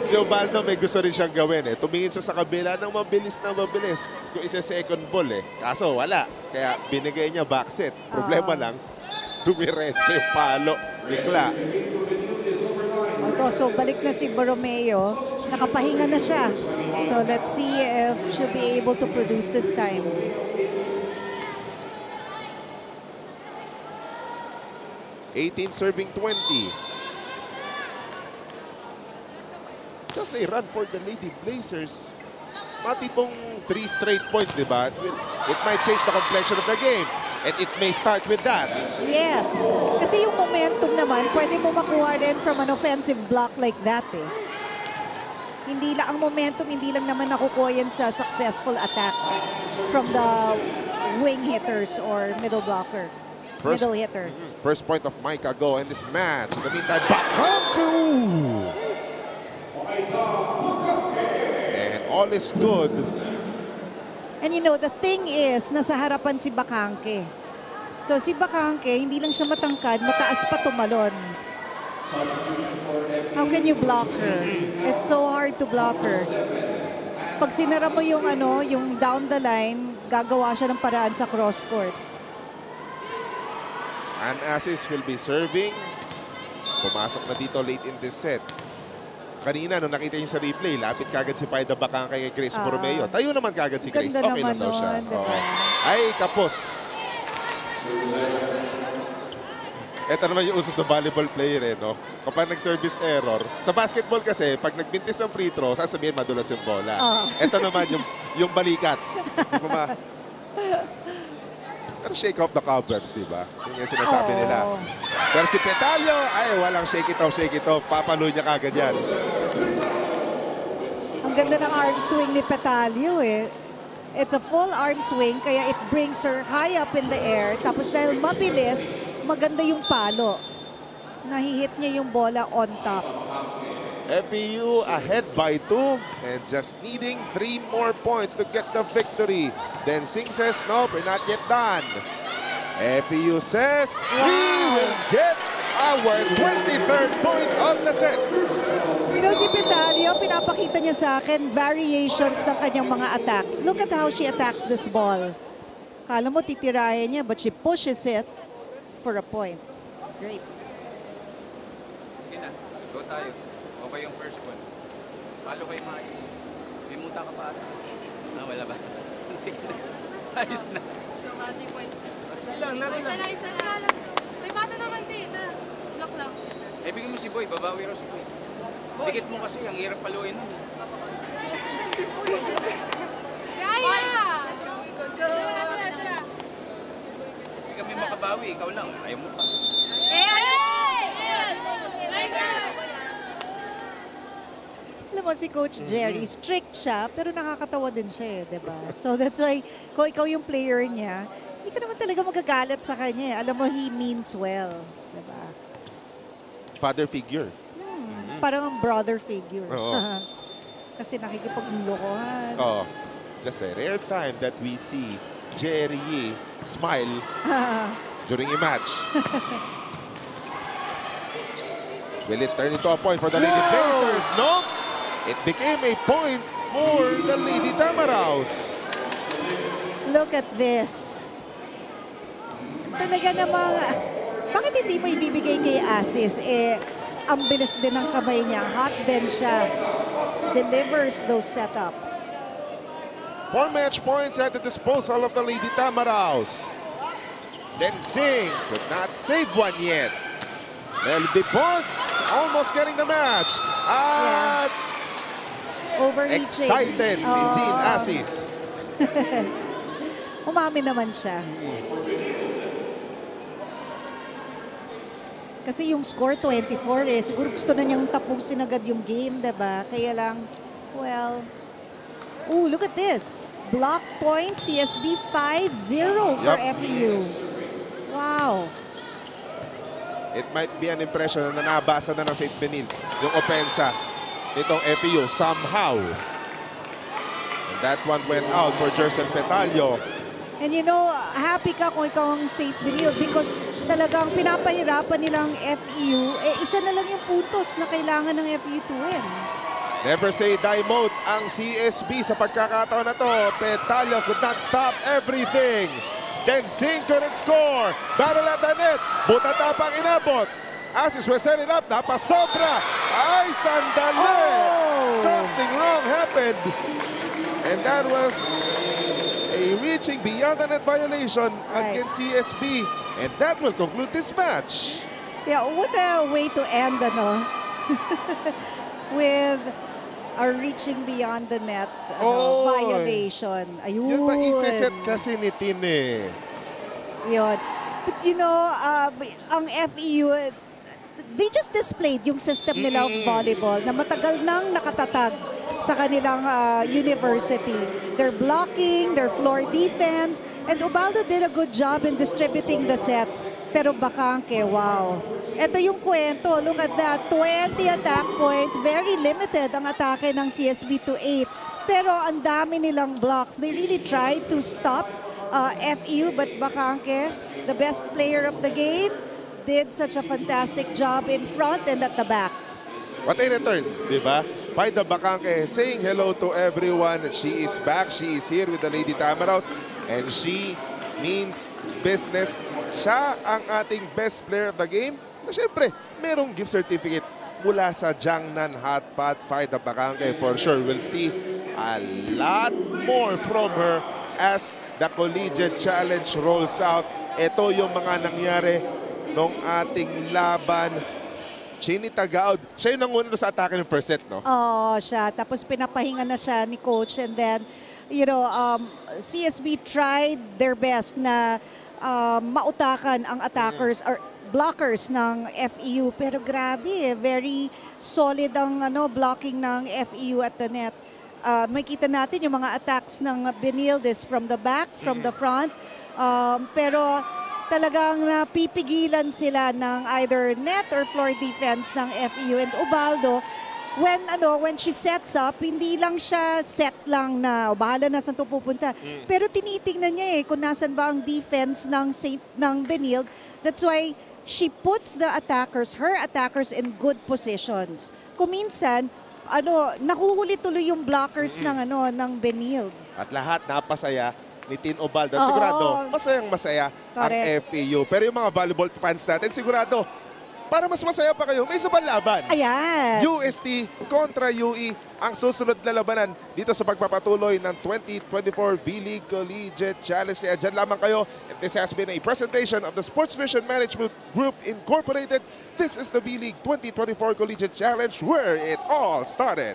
Si Ubaldo may gusto rin siyang gawin eh. Tumingin siya sa kabila ng mabilis na mabilis. Kung isa second ball eh. Kaso wala. Kaya binigay niya backset. Problema lang, dumiretso yung palo ni Kla. Ito, so balik na si Borromeo. Nakapahinga na siya. So let's see if she'll be able to produce this time. Serving 20. Just a run for the Lady Blazers. Matipong 3 straight points, di ba? It might change the complexion of the game. And it may start with that. Yes. Kasi yung momentum naman, pwede mo makuha rin from an offensive block like that eh. Hindi lang ang momentum, hindi lang naman nakukuha yan sa successful attacks from the wing hitters or middle blocker. Middle hitter. First point of Micah go in this match. In the meantime, Bakanku! And all is good. And you know, the thing is, nasa harapan si Bakangke. So si Bakangke, hindi lang siya matangkad, mataas pa tumalon. How can you block her? It's so hard to block her. Pag sinara mo yung, yung down the line, gagawa siya ng paraan sa cross court. And Asis will be serving. Pumasok na dito late in this set. Kanina, nung nakita niyo sa replay, lapit kagad si Faida Bakang kay Grace Borromeo. Tayo naman kagad si Grace. Ganda Okay lang naman daw siya. nun, diba? Ay, kapos. Ito naman yung uso sa volleyball player, eh, no? Kapag nag-service error, sa basketball kasi, pag nagbintis ng free throw, sasabihin madulas yung bola. Ito naman yung balikat. Pero shake off the cobwebs, di ba? Yun yung sinasabi nila. Pero si Petalio, ay walang shake it off. Papalo niya kagad yan. Ang ganda ng arm swing ni Petalio eh. It's a full arm swing, kaya it brings her high up in the air. Tapos dahil mabilis, maganda yung palo. Nahihit niya yung bola on top. FPU ahead by 2 and just needing 3 more points to get the victory. Then Singh says, nope, we're not yet done. FPU says, we will get our 23rd point of the set. You know, si Petalio, pinapakita niya sa akin variations ng kanyang mga attacks. Look at how she attacks this ball. Kala mo titirahin niya, but she pushes it for a point. Great. Sige na, go tayo. Okay yung first one. Palo kayo maayos. May muta ka pa ata. Wala ba? Sige na. Ayos na. Let's go, Mati points. Sige lang, laro lang. May pasa naman din. Tara, block lang. Bigyan mo si Boy, babawi raw si Boy. Dikit mo kasi, ang hirap paluin nun. Kaya! Let's go! Tara! kami makabawi. Ikaw lang. Ayaw mo pa. Alam mo, si Coach Jerry, strict siya, pero nakakatawa din siya, diba? So that's why, kung ikaw yung player niya, hindi ka naman talaga magagalit sa kanya. Alam mo, he means well, diba? Father figure. Parang brother figure. Oo. Kasi nakikipaglukohan. Oh, just a rare time that we see Jerry Yee smile during a match. Will it turn into a point for the Lady Blazers? No. It became a point for the Lady Tamaraws. Look at this. Talaga namang, bakit hindi mo ibibigay kay Asis? Ang bilis din ng kamay niya. Hot din siya. Delivers those setups. 4 match points at the disposal of the Lady Tamaraws. Then Singh could not save one yet. Melody Ponce almost getting the match. At Overreaching. excited si Jean Asis. Umami naman siya. Kasi yung score 24 siguro gusto na niyang tapusin agad yung game, diba? Kaya lang, well, look at this. Block point, CSB 5-0 for FEU. Wow. It might be an impression na nabasa na ng St. Benil yung opensa nitong FEU somehow. And that one went out for Jersen Petalio. And you know, happy ka kung ikaw ang St. Benil because talagang pinapahirapan nilang FEU. Isa na lang yung puntos na kailangan ng FEU to win. Never say die mode ang CSB sa pagkakataon na to. Petalio could not stop everything. Then Singh couldn't score. Battle at the net. Butatapang inabot. Asis will set it up. Napasobra. Ay, sandali. Something wrong happened. And that was a reaching beyond the net violation against CSB. And that will conclude this match. Yeah, what a way to end, ano? With a reaching beyond the net violation. Ayun. Yun ba isa-set kasi ni Tine? Yun. But you know, ang FEU, they just displayed yung system nila of volleyball na matagal nang nakatatag sa kanilang university. Their blocking, their floor defense, and Ubaldo did a good job in distributing the sets. Pero Bacangque, wow. Ito yung kwento. Look at that. 20 attack points. Very limited ang atake ng CSB to 8. Pero ang dami nilang blocks. They really tried to stop FEU, but Bacangque, the best player of the game, did such a fantastic job in front and at the back. What a return, di ba? Faida Bacangque saying hello to everyone. She is back. She is here with the Lady Tamaraws. And she means business. Siya ang ating best player of the game. Na syempre, merong gift certificate mula sa Jiangnan Hotpot. Faida Bacangque for sure. We'll see a lot more from her as the Collegiate Challenge rolls out. Ito yung mga nangyari nung ating laban. Chini Tagaud, siya yung nanguna sa atake ng first set, no? Siya. Tapos pinapahinga na siya ni coach and then, you know, CSB tried their best na mautakan ang attackers or blockers ng FEU. Pero grabe, very solid ang blocking ng FEU at the net. Makita natin yung mga attacks ng Benildes from the back, from the front. Pero talagang napipigilan sila ng either net or floor defense ng FEU. And Ubaldo, when she sets up, hindi lang siya set lang na bahala na saan ito pupunta. Pero tinitingnan niya kung nasan ba ang defense ng Benilde. That's why she puts the attackers, her attackers in good positions. Kung minsan, nakuhuli tuloy yung blockers ng Benilde. At lahat napasaya ni Tin Ubaldo. At sigurado, masayang-masaya ang FEU. Pero yung mga volleyball fans natin, sigurado, para mas masaya pa kayo, may isa pang laban. Ayan. UST kontra UE ang susunod na labanan dito sa pagpapatuloy ng 2024 V-League Collegiate Challenge. Kaya dyan lamang kayo. And this has been a presentation of the Sports Vision Management Group Incorporated. This is the V-League 2024 Collegiate Challenge where it all started.